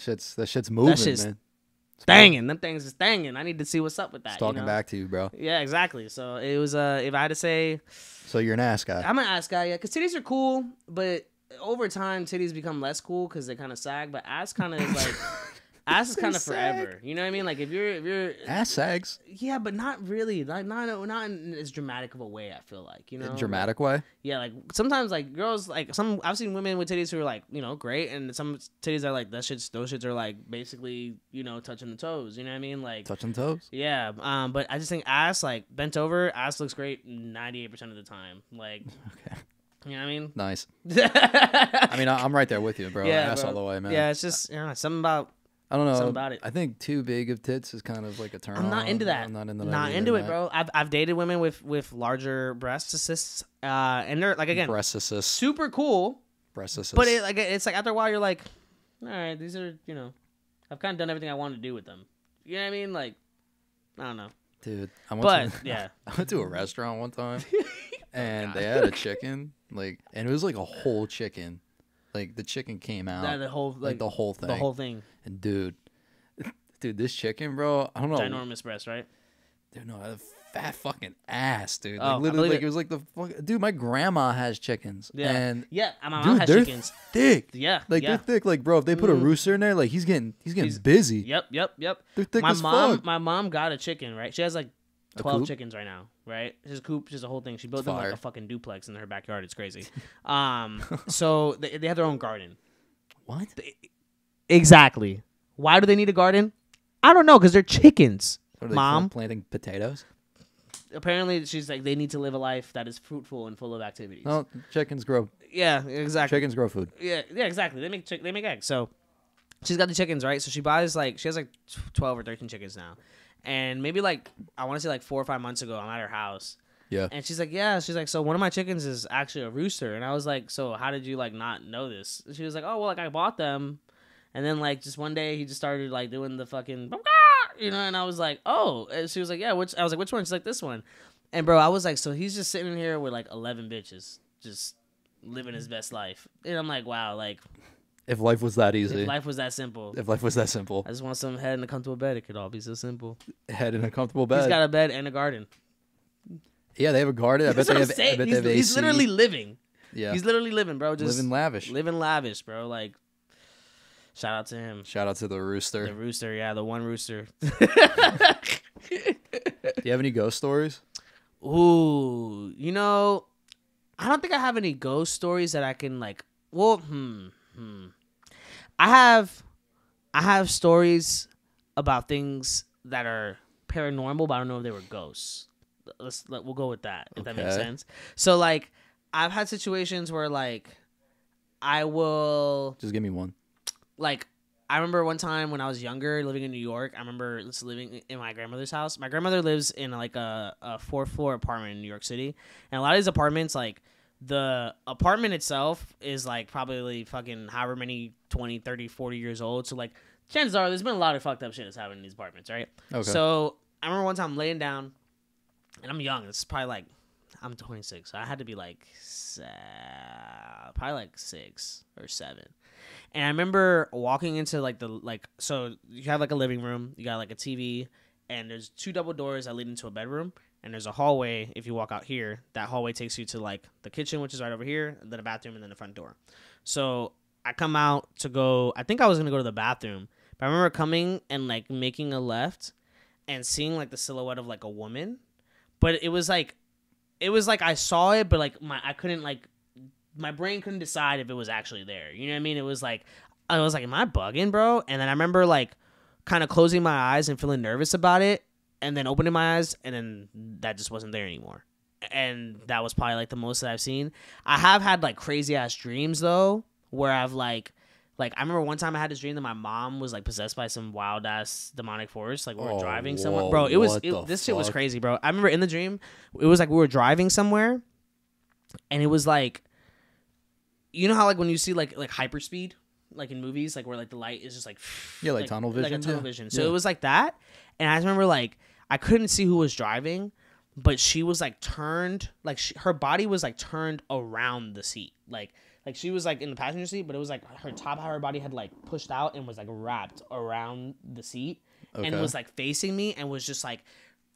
that shit's moving, man. Thangin', them things is thangin'. I need to see what's up with that. It's talking back to you, bro. Yeah, exactly. So it was if I had to say, so you're an ass guy. I'm an ass guy, yeah, because titties are cool, but over time titties become less cool because they kind of sag. But ass kind of is like, ass is kind of forever. You know what I mean? Like if you're ass sags. Yeah, but not really. Like not in as dramatic of a way. I feel like dramatic way. Yeah, like sometimes like girls like I've seen women with titties who are like great, and some titties are like those shits are like basically touching the toes. You know what I mean? Like touching toes. Yeah. But I just think ass like bent over ass looks great 98% of the time. Like. Okay. You know what I mean? Nice. I mean, I'm right there with you, bro. Yeah, Ass bro. all the way, man. Yeah, it's just something about. I don't know. Something about it. I think too big of tits is kind of like a turn I'm not on. into that. I'm not into that. Not either, into it, man. bro. I've dated women with larger breast assists, and they're like again Breast assist. super cool. Breast assist. But it's like after a while you're like, all right, these are I've kind of done everything I wanted to do with them. You know what I mean? Like, I don't know. Dude, I went to a restaurant one time, and they had a chicken, and it was like a whole chicken. Like the chicken came out, the whole the whole thing. The whole thing. And dude, this chicken, bro, I don't know. Ginormous breast, right? Dude, no, a fat fucking ass, dude. Oh, Like literally, it. It was like dude. My grandma has chickens, Yeah, and my mom dude, has they're chickens. thick. Yeah, They're thick. Like, bro, if they put a rooster in there, like he's getting busy. Yep. They're thick My as mom, fuck. my mom got a chicken, right? She has like 12 coop? chickens right now, right? She's a coop, she's a whole thing. She built It's them like fire. a fucking duplex in her backyard. It's crazy. So they have their own garden. What? Exactly. Why do they need a garden? I don't know, because they're chickens. Are they Mom, planting potatoes? apparently she's like, they need to live a life that is fruitful and full of activities. No, chickens grow. Yeah, exactly. Chickens grow food. Yeah, exactly. They make eggs. So she's got the chickens, right? So she buys she has 12 or 13 chickens now. And maybe I want to say 4 or 5 months ago, I'm at her house. Yeah. And she's like, yeah. She's like, so one of my chickens is actually a rooster. And I was like, so how did you not know this? And she was like, oh, well, I bought them. And then just one day he just started doing the fucking, and I was like, oh. And she was like, yeah, I was like, which one? She's like, this one. And bro, I was like, so he's just sitting in here with 11 bitches, just living his best life. And I'm like, wow, if life was that easy. if life was that simple. If life was that simple. I just want some head and a comfortable bed. It could all be so simple. Head in a comfortable bed. He's got a bed and a garden. Yeah, they have a garden. I bet they have. I bet they have He's AC. literally living. Yeah. He's literally living, bro. Just living lavish. Living lavish, bro. Shout out to him. Shout out to the rooster. The rooster, yeah, the one rooster. Do you have any ghost stories? Ooh, I don't think I have any ghost stories that I can I have stories about things that are paranormal, but I don't know if they were ghosts. We'll go with that, if that makes Okay. sense. So I've had situations where I will Just give me one. I remember one time when I was younger, living in New York. I remember just living in my grandmother's house. My grandmother lives in a 4th floor apartment in New York City, and a lot of these apartments, the apartment itself is probably fucking however many 20, 30, 40 years old. So chances are there's been a lot of fucked up shit that's happened in these apartments, right? Okay. So I remember one time laying down, and I'm young. It's probably I'm 26, so I had to be probably 6 or 7. And I remember walking into so you have a living room, you got a TV, and there's 2 double doors that lead into a bedroom, and there's a hallway. If you walk out here, that hallway takes you to the kitchen, which is right over here, and then a bathroom, and then the front door. So I come out to go. I think I was gonna go to the bathroom, but I remember coming and making a left, and seeing the silhouette of a woman, but it was I saw it, but I couldn't my brain couldn't decide if it was actually there. You know what I mean? It was I was am I bugging, bro? And then I remember kind of closing my eyes and feeling nervous about it, and then opening my eyes, and then that just wasn't there anymore. And that was probably the most that I've seen. I have had crazy ass dreams though, where I've I remember one time I had this dream that my mom was possessed by some wild ass demonic force. We were driving somewhere, bro. This shit was crazy, bro. I remember in the dream, it was we were driving somewhere, and it was you know how when you see hyper speed, in movies, where the light is just Yeah, tunnel vision. like a tunnel vision. So Yeah. it was that, and I just remember I couldn't see who was driving, but she was turned, her body was turned around the seat, she was in the passenger seat, but it was her top half of her body had pushed out and was wrapped around the seat, and Okay. was facing me, and was just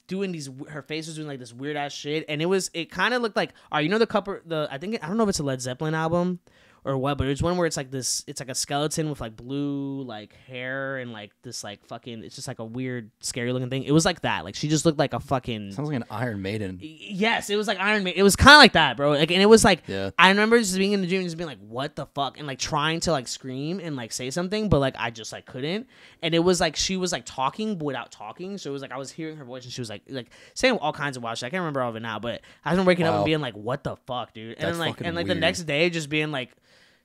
doing her face was doing this weird ass shit, and it kind of looked I don't know if it's a Led Zeppelin album or what, but there's one where it's like a skeleton with like blue like hair and like this like fucking, it's just like a weird scary looking thing. It was like that. Like she just looked like a fucking, sounds like an Iron Maiden. Yes, it was like Iron Maiden. It was kind of like that, bro. Like, and it was like, Yeah. I remember just being in the gym and just being like, what the fuck, and like trying to like scream and like say something, but like I just like couldn't. And it was like she was like talking but without talking, so it was like I was hearing her voice and she was like saying all kinds of wild shit. I can't remember all of it now, but I was waking up and being like, what the fuck, dude? And That's then like fucking and like the weird. next day just being like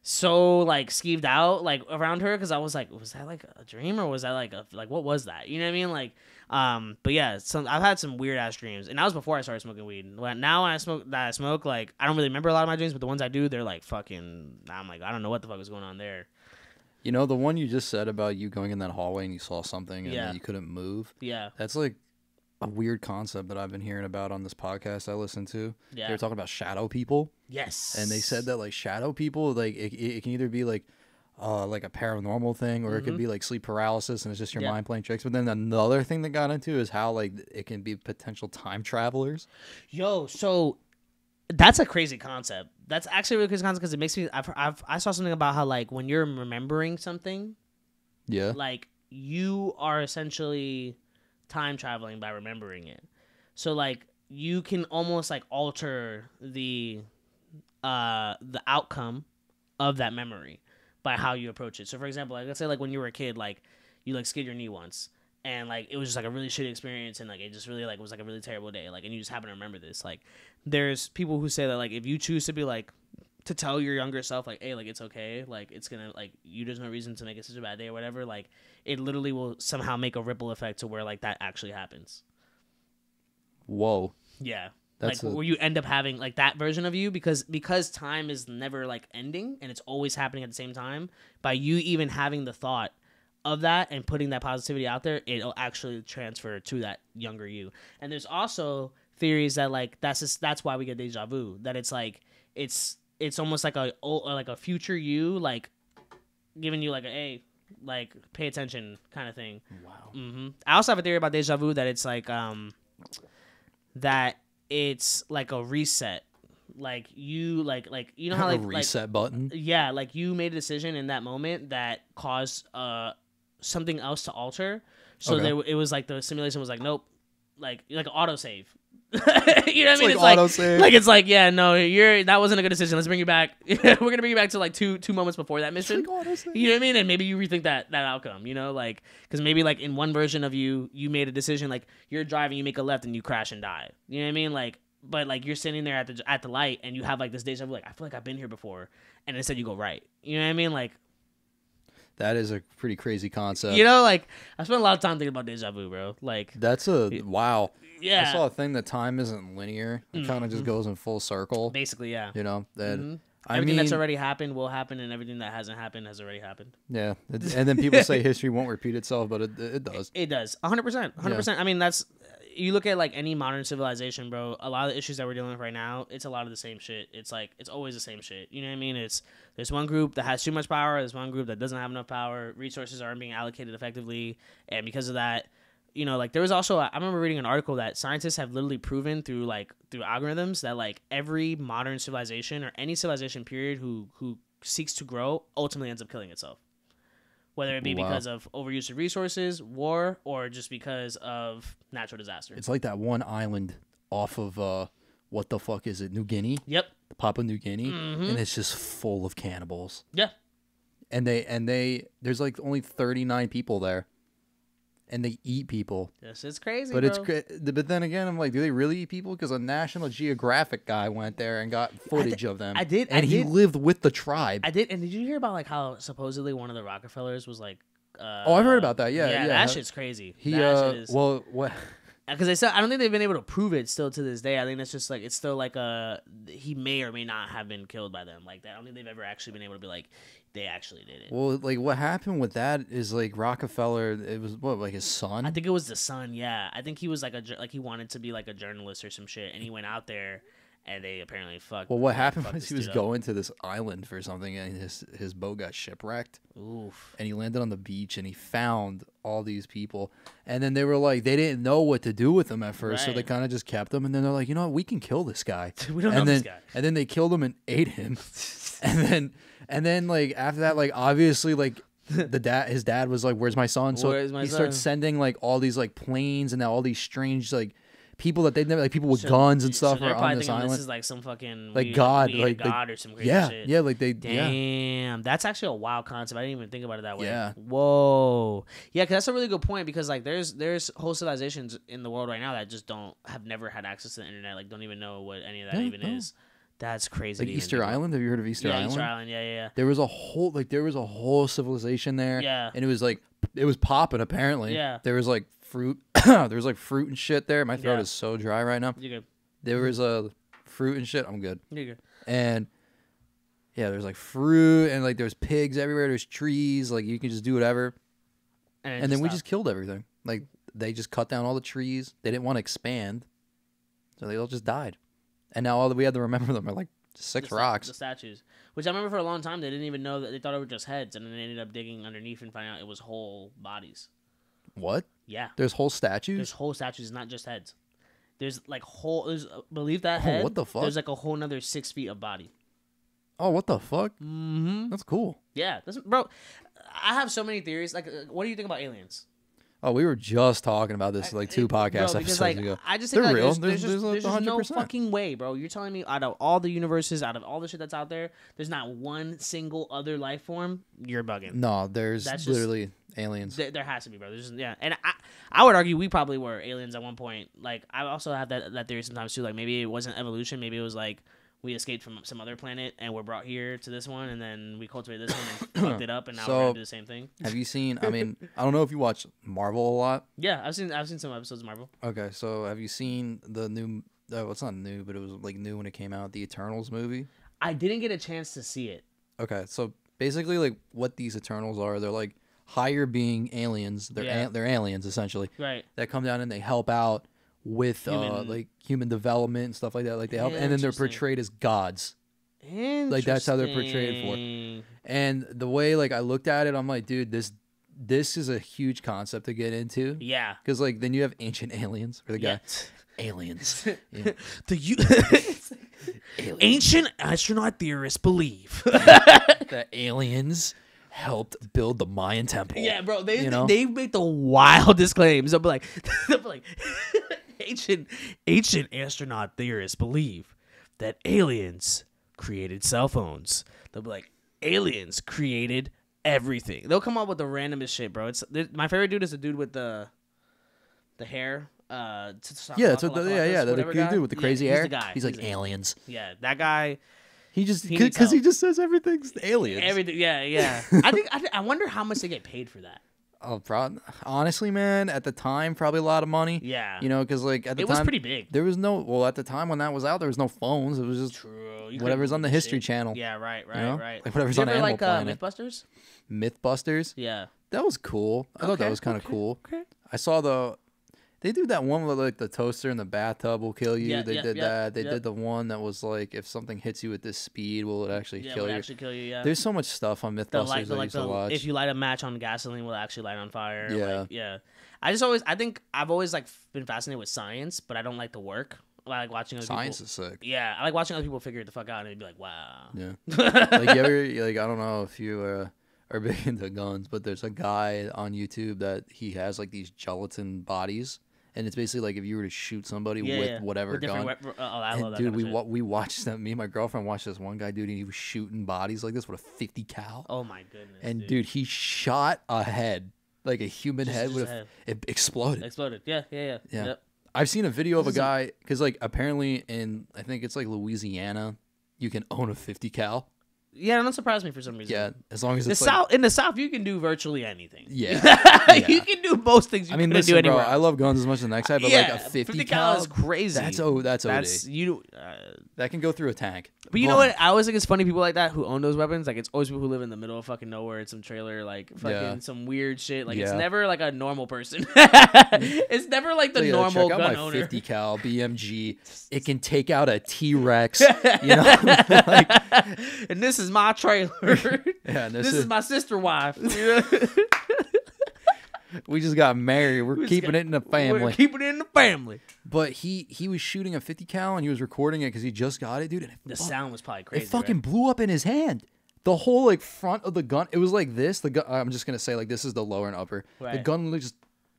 so like skeeved out like around her, because I was like, was that like a dream or was that like what was that? You know what I mean? Like but yeah, I've had some weird ass dreams, and that was before I started smoking weed. Now when I smoke, like I don't really remember a lot of my dreams, but the ones I do, they're like fucking, I'm like, I don't know what the fuck was going on there. You know, the one you just said about you going in that hallway and you saw something and Yeah. you couldn't move. Yeah. That's like a weird concept that I've been hearing about on this podcast I listen to. Yeah. They were talking about shadow people. Yes. And they said that like shadow people, like it can either be like a paranormal thing, or it could be like sleep paralysis and it's just your mind playing tricks. But then another thing that got into is how like it can be potential time travelers. Yo, so that's a crazy concept. That's actually a really crazy concept, because it makes me. I saw something about how like when you're remembering something, Yeah. like you are essentially time traveling by remembering it. So like you can almost like alter the outcome of that memory by how you approach it. So for example, like let's say like when you were a kid, like you like skid your knee once, and like it was just like a really shitty experience, and like it just really like was like a really terrible day, like, and you just happen to remember this. Like there's people who say that like if you choose to be like to tell your younger self like, hey, like it's okay, like it's gonna like there's no reason to make it such a bad day or whatever, like it literally will somehow make a ripple effect to where like that actually happens. Whoa. Yeah. That's like where you end up having like that version of you, because time is never like ending and it's always happening at the same time. By you even having the thought of that and putting that positivity out there, it'll actually transfer to that younger you. And there's also theories that like that's why we get deja vu, that it's like it's almost like a future you like giving you like a, hey, like pay attention kind of thing. Wow. I also have a theory about deja vu that it's like that it's like a reset, like you like you know how like a reset button. Yeah, like you made a decision in that moment that caused something else to alter. So it was like the simulation was like, nope, like autosave. You know what I mean? Like it's like autosave. like it's like, yeah, no, that wasn't a good decision. Let's bring you back. We're gonna bring you back to like two moments before that mission. Like autosave. You know what I mean? And maybe you rethink that outcome. You know, like because maybe like in one version of you made a decision, like you're driving, you make a left and you crash and die. You know what I mean? Like, but like you're sitting there at the light and you have like this deja vu, like I feel like I've been here before, and instead you go right. You know what I mean? Like. That is a pretty crazy concept. You know, like I spent a lot of time thinking about deja vu, bro. Like That's wow. yeah, I saw a thing that time isn't linear. It kind of just goes in full circle. basically, yeah. You know that. Everything that's already happened will happen, and everything that hasn't happened has already happened. Yeah, and then people say history won't repeat itself, but it does. It does, 100%, 100%. I mean, that's you look at like any modern civilization, bro. A lot of the issues that we're dealing with right now, it's a lot of the same shit. It's like it's always the same shit. You know what I mean? There's one group that has too much power. There's one group that doesn't have enough power. Resources aren't being allocated effectively, and because of that, you know, like there was also I remember reading an article that scientists have literally proven through algorithms that like every modern civilization or any civilization period who seeks to grow ultimately ends up killing itself, whether it be because of overuse of resources, war, or just because of natural disaster. It's like that one island off of what the fuck is it? New Guinea? Yep. Papua New Guinea, and it's just full of cannibals. Yeah. And they there's like only 39 people there. And they eat people. This is crazy, but bro. But then again, I'm like, do they really eat people? Because a National Geographic guy went there and got footage of them. He lived with the tribe. I did. And did you hear about like how supposedly one of the Rockefellers was like? I've heard about that. Yeah. That shit's crazy. That shit is... Well, what? Because they said I don't think they've been able to prove it still to this day. I think that's just like it's still like he may or may not have been killed by them. Like I don't think they've ever actually been able to be like they actually did it. Well, like what happened with that is like Rockefeller. It was like his son. I think it was the son. Yeah, I think he was like he wanted to be like a journalist or some shit, and he went out there. And they apparently fucked. Well, what happened was he was going to this island for something, and his boat got shipwrecked. Oof. And he landed on the beach, and he found all these people. And then they were like, they didn't know what to do with him at first, so they kind of just kept him. And then they're like, you know what, we can kill this guy. We don't know this guy. And then they killed him and ate him. and then like after that, like obviously like his dad was like, "Where's my son?" So he starts sending like all these like planes and now all these strange like people that they've never like people with guns and stuff are on this island. This is like some fucking like God, like God or some crazy shit. Yeah, like they. Damn, that's actually a wild concept. I didn't even think about it that way. Yeah. Whoa. Yeah, because that's a really good point. Because like there's whole civilizations in the world right now that just have never had access to the internet. Like don't even know what any of that even is. That's crazy. Like Easter Island. Have you heard of Easter Island? Easter Island. Yeah. There was a whole civilization there. Yeah. And it was popping apparently. Yeah. There was like fruit. There was like fruit and shit there. My throat is so dry right now. You're good. There was fruit and shit. I'm good. You're good. And yeah, there's like fruit and like there's pigs everywhere. There's trees. Like you can just do whatever. And then we just killed everything. Like they just cut down all the trees. They didn't want to expand, so they all just died. And now all that we had to remember them are like 6 rocks. The statues. Which I remember for a long time they didn't even know that they thought it were just heads, and then they ended up digging underneath and finding out it was whole bodies. What? Yeah. There's whole statues? There's whole statues, not just heads. There's like believe that head. What the fuck? There's like a whole nother 6 feet of body. Oh, what the fuck? Mm-hmm. That's cool. Yeah. Bro, I have so many theories. Like, what do you think about aliens? Oh, we were just talking about this like 2 podcast episodes ago. I just think they're like, real. There's just no 100%. fucking way, bro. You're telling me out of all the universes, out of all the shit that's out there, there's not one single other life form? You're bugging. No, there's literally aliens. There has to be, bro. And I would argue we probably were aliens at one point. Like I also have that theory sometimes too. Like maybe it wasn't evolution. Maybe it was like we escaped from some other planet and we're brought here to this one, and then we cultivated this one and fucked it up, and now we're gonna do the same thing. Have you seen? I mean, I don't know if you watch Marvel a lot. Yeah, I've seen some episodes of Marvel. Okay, so have you seen the new? Well, it's not new, but it was like new when it came out. The Eternals movie. I didn't get a chance to see it. Okay, so basically, like what these Eternals are, they're like higher being aliens. They're aliens essentially. Right. That come down and they help out with like human development and stuff like that. Like they help, and then they're portrayed as gods. Like that's how they're portrayed for. And the way like I looked at it, I'm like, dude, this is a huge concept to get into. Yeah. Because like then you have ancient aliens or the guy aliens. Yeah. Aliens. Ancient astronaut theorists believe that aliens helped build the Mayan temple. Yeah, bro. They make the wildest claims. They'll be like ancient astronaut theorists believe that aliens created cell phones. They'll be like, aliens created everything. They'll come up with the randomest shit, bro. My favorite dude is the dude with the hair. The dude with the crazy hair. He's the guy. He's like aliens. Yeah, that guy. He just says everything's aliens. Everything. Yeah. I wonder how much they get paid for that. Oh, honestly, man, at the time, probably a lot of money. Yeah. You know, because like at the time, it was pretty big. There was at the time when that was out, there was no phones. It was just whatever's on the History Channel. Yeah, right. You know? Like whatever's on Animal Planet. Mythbusters? Mythbusters? Yeah. That was cool. I thought that was kind of cool. Okay. I saw they do that one with like the toaster in the bathtub will kill you. They did that. They did the one that was like if something hits you at this speed, will it actually kill you? Actually kill you. Yeah. There's so much stuff on Mythbusters I used to watch. If you light a match on gasoline, will it actually light on fire? Yeah. Yeah. I think I've always like been fascinated with science, but I don't like the work. I like watching other science people. Is sick. Yeah, I like watching other people figure it the fuck out and be like, wow. Yeah. Like you ever like I don't know if you are big into guns, but there's a guy on YouTube that he has like these gelatin bodies. And it's basically like if you were to shoot somebody with whatever gun. Dude, we watched that. Me and my girlfriend watched this one guy, dude, and he was shooting bodies like this with a 50 cal. Oh my goodness. And dude, he shot a head, like a human head it exploded. Yeah. Yep. I've seen a video of a guy because like apparently I think it's like Louisiana, you can own a 50 cal. Yeah, don't surprise me for some reason. Yeah, as long as it's in the South, you can do virtually anything. Yeah, you can do most things. You couldn't do anywhere else. I love guns as much as the next guy, but like a 50 cal is crazy. That's OD. That can go through a tank. But you know what? I always think it's funny people like that who own those weapons. Like it's always people who live in the middle of fucking nowhere in some trailer, like fucking some weird shit. Like it's never like a normal person. It's never like the normal gun check out my owner. 50 cal BMG. It can take out a T-Rex. You know, and this is my trailer. Yeah, this is my sister wife. We just got married. We're keeping it in the family. We're keeping it in the family. But he was shooting a 50 cal and he was recording it because he just got it, dude. And The sound was probably crazy. it fucking right? blew up in his hand. The whole like front of the gun, it was like this. The gun, I'm just gonna say like this is the lower and upper. The Right. gun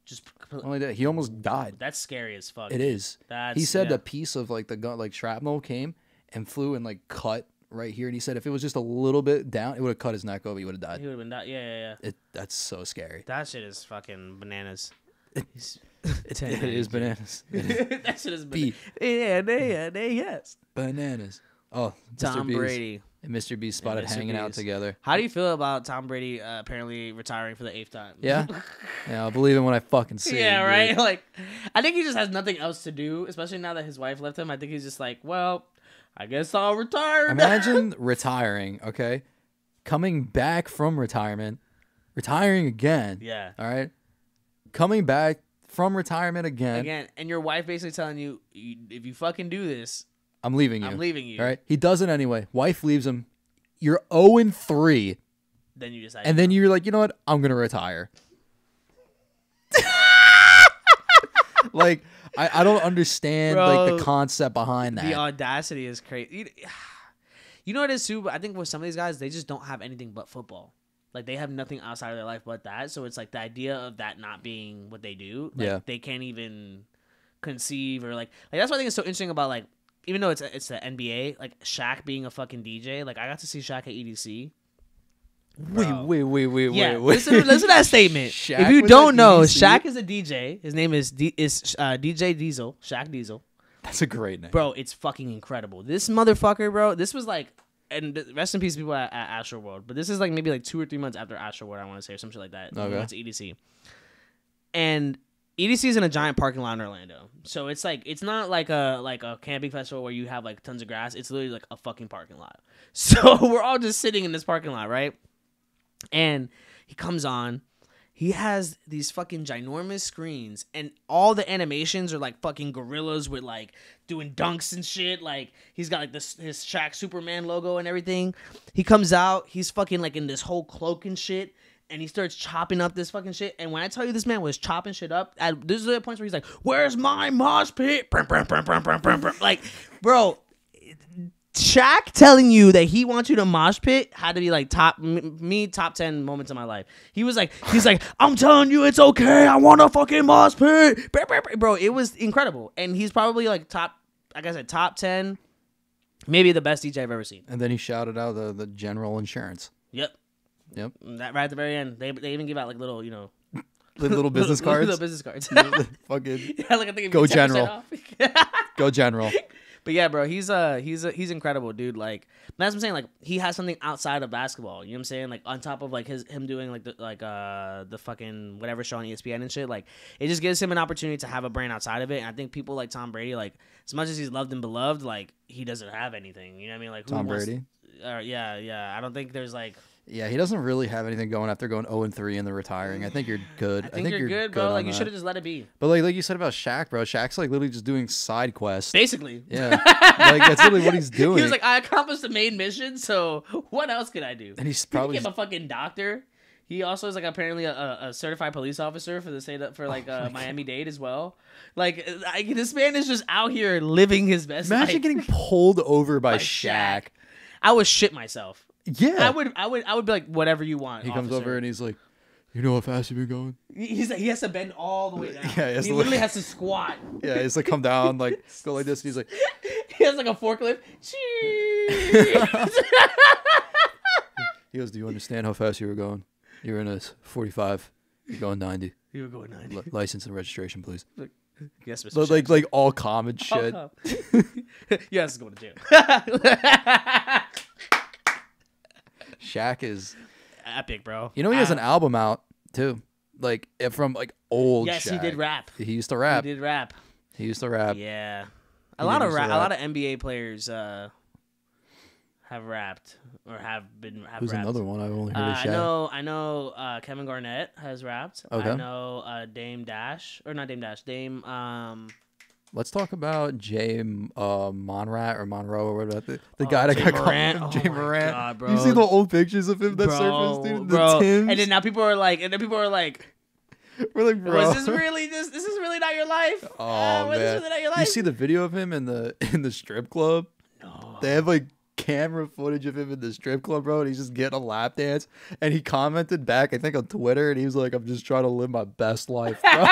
just completely. like that. He almost died. That's scary as fuck. It is. That's, He said yeah. the piece of like the gun, like shrapnel, came and flew and like cut right here. And he said if it was just a little bit down, it would have cut his neck over. He would have died. He would have been that. Yeah. That's so scary. That shit is fucking bananas. It is bananas. It is That shit is beef. yes. Bananas. Oh, Tom Mr. Beast Brady. and Mr. Beast spotted Mr. hanging out Beast. together. How do you feel about Tom Brady apparently retiring for the 8th time? Yeah, yeah. I'll believe it when I fucking see it. Yeah, dude. right? Like, I think he just has nothing else to do, especially now that his wife left him. I think he's just like, well, I guess I'll retire. Imagine retiring, okay? Coming back from retirement, retiring again. Yeah. All right? Coming back from retirement Again, and your wife basically telling you, if you fucking do this, I'm leaving you. I'm leaving you. All right? He does it anyway. Wife leaves him. You're 0-3. Then you decide. And then you're like, you know what? I'm going to retire. Like, I don't understand like Bro, the concept behind that. the audacity is crazy. You know what it is too? But I think with some of these guys, they just don't have anything but football. Like they have nothing outside of their life but that. So it's like the idea of that not being what they do. Like, Yeah. They can't even conceive or like that's what I think is so interesting about like even though it's the NBA, like Shaq being a fucking DJ. Like I got to see Shaq at EDC. Bro. Wait. Yeah, listen to that statement. Shaq If you was don't at know, EDC? Shaq is a DJ. His name is DJ Diesel. Shaq Diesel. That's a great name. Bro, it's fucking incredible. This motherfucker, bro. This was like, and rest in peace, people at Astro World. But this is like maybe like 2 or 3 months after Astro World, I want to say, or some shit like that. When we Okay. went to EDC, and EDC is in a giant parking lot in Orlando. So it's like it's not like a camping festival where you have like tons of grass. It's literally like a fucking parking lot. So we're all just sitting in this parking lot, right? And he comes on. He has these fucking ginormous screens, and all the animations are like fucking gorillas with like doing dunks and shit. Like he's got like his Shaq Superman logo and everything. He comes out, he's fucking like in this whole cloak and shit, and he starts chopping up this fucking shit. And when I tell you this man was chopping shit up, there's the points where he's like, "Where's my mosh pit?" Like, bro. Shaq telling you that he wants you to mosh pit had to be like top 10 moments of my life. He's like, I'm telling you it's okay. I want to fucking mosh pit. Bro, it was incredible. And he's probably like top 10, maybe the best DJ I've ever seen. And then he shouted out the general insurance. Yep. Yep. That right at the very end. They even give out like little, Little business cards. Little business cards. Fucking Yeah, like I think Go General. off. go general. But yeah, bro, he's incredible, dude. Like that's what I'm saying. Like he has something outside of basketball. You know what I'm saying? Like on top of like him doing like the fucking whatever show on ESPN and shit. Like it just gives him an opportunity to have a brand outside of it. And I think people like Tom Brady, like as much as he's loved and beloved, like he doesn't have anything. You know what I mean? Like who Tom wants- Brady. Yeah. I don't think there's like. Yeah, he doesn't really have anything going after going 0-3 and then retiring. I think you're good. I think you're good, bro. Like you should have just let it be. But like you said about Shaq, bro. Shaq's like literally just doing side quests. Basically. Yeah, like that's literally what he's doing. He was like, I accomplished the main mission, so what else could I do? and he's He probably became a fucking doctor. He also is like apparently a certified police officer for the state for like Miami-Dade as well. Like this man is just out here living his best life. imagine getting pulled over by Shaq. I would shit myself. Yeah, I would be like, whatever you want. He comes officer. over and he's like, "You know how fast you've been going?" He's like, he has to bend all the way down. Yeah, he literally has to squat. Yeah, he's like, "Come down, like go like this." And he's like, He has like a forklift. he goes, "Do you understand how fast you were going? You're in a 45. You're going 90. He would go 90. License and registration, please." Yes, Mr. Like all common shit. Yes, it's going to jail. Shaq is Epic, bro. he has an album out too, like from like old. Yes, Shaq. he did rap. He used to rap. He did rap. He used to rap. Yeah, He a lot did of used to a lot rap. of NBA players have rapped or have Who's rapped. another one I've only heard of Shaq? I know. Kevin Garnett has rapped. Okay. I know Dame Dash or not Dame Dash. Dame. Let's talk about Jay Monrat or Monroe or whatever the guy that Jay got Morant. caught. Oh Jay my Morant. God, bro. You see the old pictures of him that Bro, surfaced, dude? The bro. Timbs. And then now people are like, We're like, bro. Was this really this is really not your life? Oh was man. this really not your life? You see the video of him in the strip club? No. They have like camera footage of him in the strip club, bro, and he's just getting a lap dance. And he commented back, I think on Twitter, and he was like, "I'm just trying to live my best life, bro."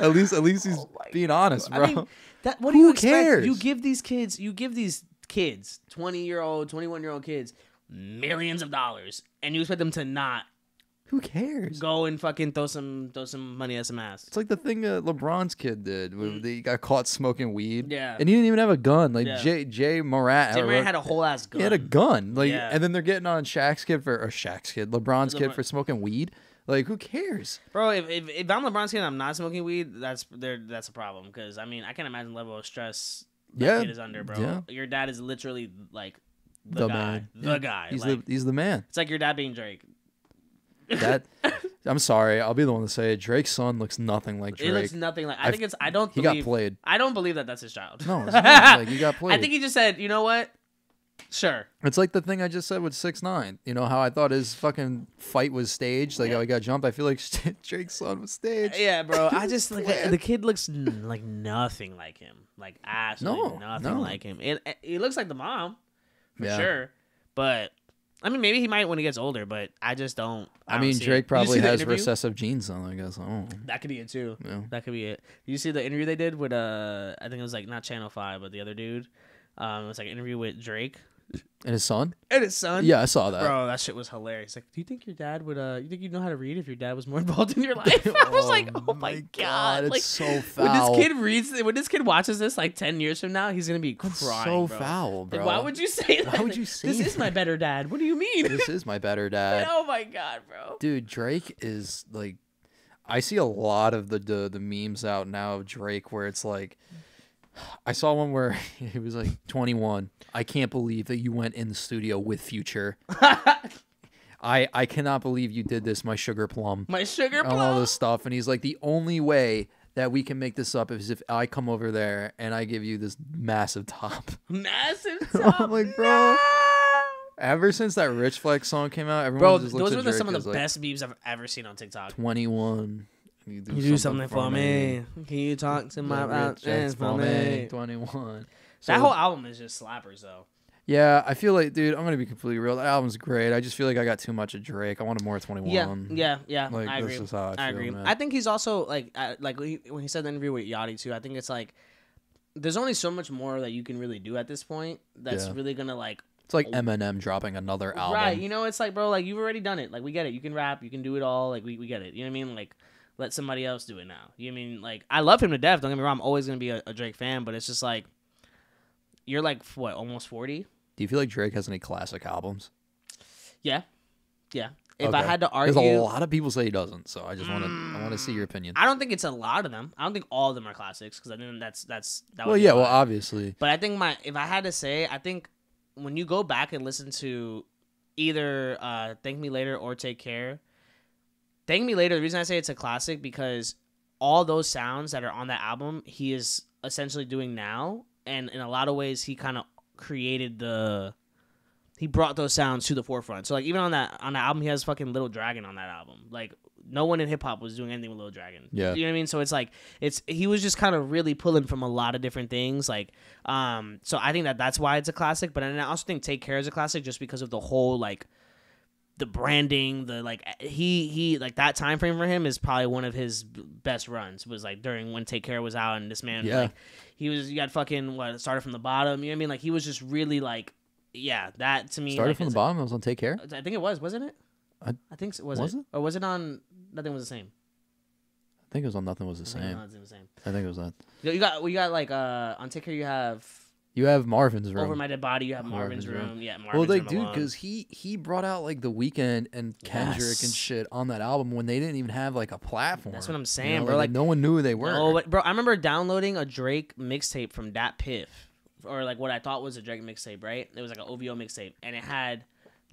At least he's being honest, bro. I mean, what do Who you expect? cares? You give these kids, 20-year-old, 21-year-old kids, millions of dollars, and you expect them to not Who cares? go and fucking throw some money at some ass. It's like the thing LeBron's kid did when he got caught smoking weed. Yeah. And he didn't even have a gun. Like Yeah. Jay Morat. Jay Moran had a whole ass gun. He had a gun. Like, Yeah. and then they're getting on LeBron's kid for smoking weed. Like, who cares? Bro, if I'm LeBron's kid and I'm not smoking weed, that's a problem. Because, I mean, I can't imagine the level of stress that kid is under, bro. Yeah. Your dad is literally, like, the guy. Man. The Yeah. guy. He's the man. It's like your dad being Drake. I'm sorry. I'll be the one to say it. Drake's son looks nothing like Drake. It looks nothing like... He got played. I don't believe that that's his child. No, it's not. Like, he got played. I think he just said, you know what? Sure. It's like the thing I just said with 6ix9ine. You know how I thought his fucking fight was staged, like how he got jumped. I feel like Drake's son was staged. Yeah, bro. I just like the kid looks like nothing like him. Like absolutely nothing like him. It looks like the mom, for sure. But I mean, maybe he might when he gets older. But I just don't. I mean, Drake probably has recessive genes, though. I guess. Oh. That could be it too. Yeah. That could be it. Did you see the interview they did with I think it was like not Channel 5, but the other dude. It was like an interview with Drake. And his son? Yeah, I saw that. Bro, that shit was hilarious. Like, do you think your dad would you think you'd know how to read if your dad was more involved in your life? I was like, oh my god. It's like, so foul. When this kid watches this like 10 years from now, he's gonna be crying. So bro. foul, bro. Like, why would you say that? Why would you say this that? is my better dad? What do you mean? This is my better dad. Oh my god, bro. Dude, Drake is like, I see a lot of the memes out now of Drake where it's like, I saw one where he was like 21. I can't believe that you went in the studio with Future. I cannot believe you did this, my sugar plum. My sugar plum. And all this stuff. And he's like, the only way that we can make this up is if I come over there and I give you this massive top. Massive top. I'm like, bro. No! Ever since that Rich Flex song came out, everyone just looks those at were Drake some of as the like, best memes I've ever seen on TikTok. 21. You do something for me. Can you talk to my friends for me? 21. That whole album is just slappers, though. Yeah, I feel like, dude, I'm gonna be completely real. That album's great. I just feel like I got too much of Drake. I wanted more of 21. Yeah. Like, I that's agree. just how I feel, agree. man. I think he's also like when he said the interview with Yachty too. I think it's like there's only so much more that you can really do at this point. That's really gonna like. It's like Eminem dropping another album. Right, you know, it's like, bro, like you've already done it. Like we get it. You can rap, you can do it all. Like we get it. You know what I mean? Like let somebody else do it now. You know what I mean? Like I love him to death. Don't get me wrong. I'm always gonna be a Drake fan, but it's just like you're like what, almost 40? Do you feel like Drake has any classic albums? Yeah. If I had to argue, there's a lot of people say he doesn't. So I just want to see your opinion. I don't think it's a lot of them. I don't think all of them are classics because I think that. Well, yeah, well, obviously. But I think if I had to say, I think when you go back and listen to either Thank Me Later or Take Care, Thank Me Later, the reason I say it's a classic because all those sounds that are on that album, he is essentially doing now. And in a lot of ways, he kind of created he brought those sounds to the forefront. So like even on that album, he has fucking Little Dragon on that album. Like no one in hip hop was doing anything with Little Dragon. Yeah. You know what I mean? So it's like he was just kind of really pulling from a lot of different things. Like so I think that's why it's a classic. But I also think Take Care is a classic just because of the whole like the branding, the like he like that time frame for him is probably one of his best runs. Was like during when Take Care was out and this man like you got fucking started from the bottom. You know what I mean? Like he was just really like. Yeah, that to me Started like, from the bottom. I was on Take Care. I think it wasn't it? I think so. Was it? Or was it on Nothing Was the Same? I think it was on Nothing Was the Same. I think it was that. You got like on Take Care. You have Marvin's Room. Over My Dead Body. You have Marvin's Room. Yeah, Marvin's Room. Well, Room dude, because he brought out like The Weeknd and Kendrick and shit on that album when they didn't even have like a platform. That's what I'm saying, you know, bro. Like no one knew who they were. Oh, bro, I remember downloading a Drake mixtape from Dat Piff. Or like what I thought was a Drake mixtape, right? It was like an OVO mixtape, and it had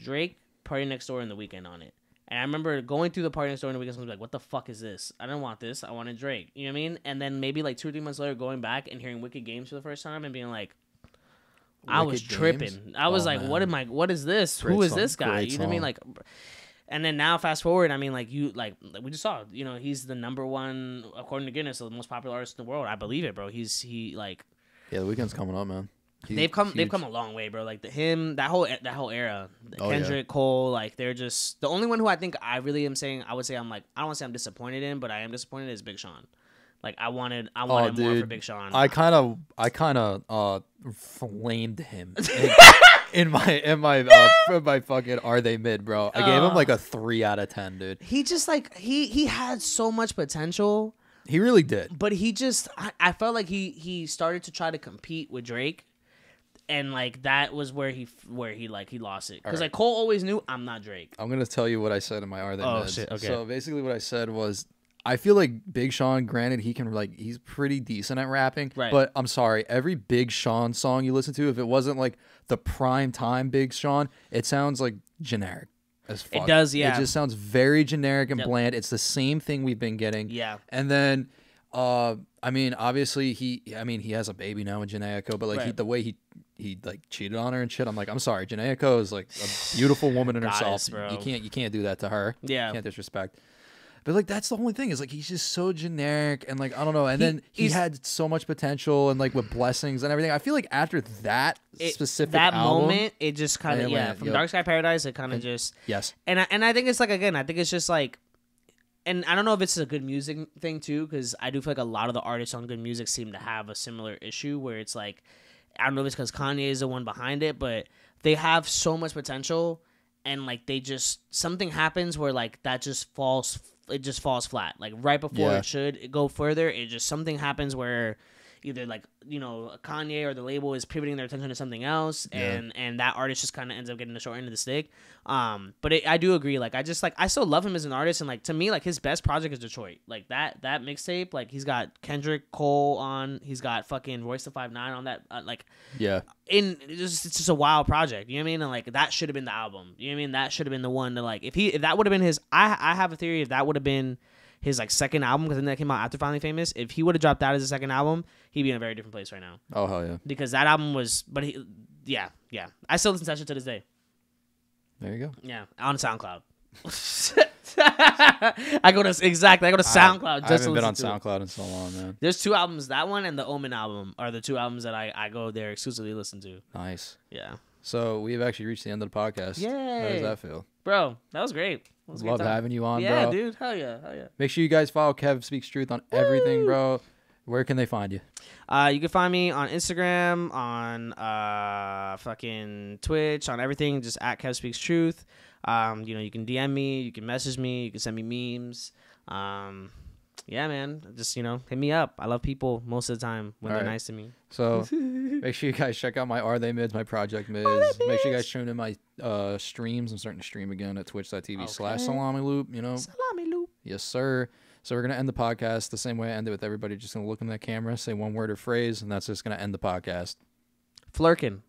Drake, Party Next Door, and The Weeknd on it. And I remember going through the Party Next Door and The Weeknd, like, what the fuck is this? I don't want this. I wanted Drake. You know what I mean? And then maybe like 2 or 3 months later, going back and hearing Wicked Games for the first time and being like, I was tripping. I was like, man. What is this? Who is this guy? You know what I mean? Like, And then now, fast forward, I mean, like we just saw, you know, he's the number one according to Guinness, the most popular artist in the world. I believe it, bro. Yeah, the weekend's coming up, man. They've come a long way, bro. Like that whole era, Kendrick, Cole, like they're just the only one who I think I really am saying. I would say I'm like, I don't want to say I'm disappointed in, but I am disappointed is Big Sean. Like I wanted more for Big Sean. I kind of flamed him in my fucking Are They Mid, bro. I gave him like a 3 out of 10, dude. He just like he had so much potential. He really did. But he just I felt like he started to try to compete with Drake. And like that was where he lost it, because like Cole always knew I'm not Drake. I'm gonna tell you what I said in my Are They Mids. Oh shit! Okay. So basically, what I said was, I feel like Big Sean. Granted, he's pretty decent at rapping, right? But I'm sorry, every Big Sean song you listen to, if it wasn't like the prime time Big Sean, it sounds like generic as fuck. It does, yeah. It just sounds very generic and bland. It's the same thing we've been getting. Yeah. And then, I mean, obviously he has a baby now with Jhené Aiko, but like the way he like cheated on her and shit. I'm like, I'm sorry, Jhené Aiko is like a beautiful woman in herself. Bro. You can't do that to her. Yeah. You can't disrespect. But like that's the only thing, is like he's just so generic and like I don't know. And then he had so much potential, and like with Blessings and everything. I feel like after that specific album, moment, it just kind of from Dark Sky Paradise, it kind of just And I think it's like, again, I think it's just like, and I don't know if it's a good music thing too, because I do feel like a lot of the artists on good music seem to have a similar issue where it's like, I don't know if it's because Kanye is the one behind it, but they have so much potential, and like they just, something happens where like that just falls flat. Like right before it should go further, it just, something happens where either like, you know, Kanye or the label is pivoting their attention to something else, and that artist just kind of ends up getting the short end of the stick. But I do agree. Like I still love him as an artist, and like to me, like his best project is Detroit. Like that mixtape. Like he's got Kendrick, Cole on. He's got fucking Royce the 5'9" on that. It's just a wild project. You know what I mean? And like that should have been the album. You know what I mean? That should have been the one to like, if that would have been his. I have a theory, if that would have been his like second album, because then that came out after Finally Famous. If he would have dropped that as a second album, he'd be in a very different place right now. Oh hell yeah! Because that album was, I still listen to that shit to this day. There you go. Yeah, on SoundCloud. I go to SoundCloud. I haven't been on SoundCloud in so long, man. There's 2 albums. That one and the Omen album are the 2 albums that I go there exclusively listen to. Nice. Yeah. So we've actually reached the end of the podcast. Yay! How does that feel, bro? That was great. Love having you on, bro. Yeah, dude. Hell yeah. Make sure you guys follow Kev Speaks Truth on everything, bro. Where can they find you? You can find me on Instagram, on fucking Twitch, on everything, just at Kev Speaks Truth. You know, you can DM me, you can message me, you can send me memes. Yeah, man, just, you know, hit me up. I love people most of the time when they're nice to me. So make sure you guys check out my Are They Mids, my Project Mids. Make sure you guys tune in my streams. I'm starting to stream again at twitch.tv/Salami Loop, you know. Salami Loop. Yes, sir. So we're going to end the podcast the same way I end it with everybody. Just going to look in that camera, say one word or phrase, and that's just going to end the podcast. Flirkin'.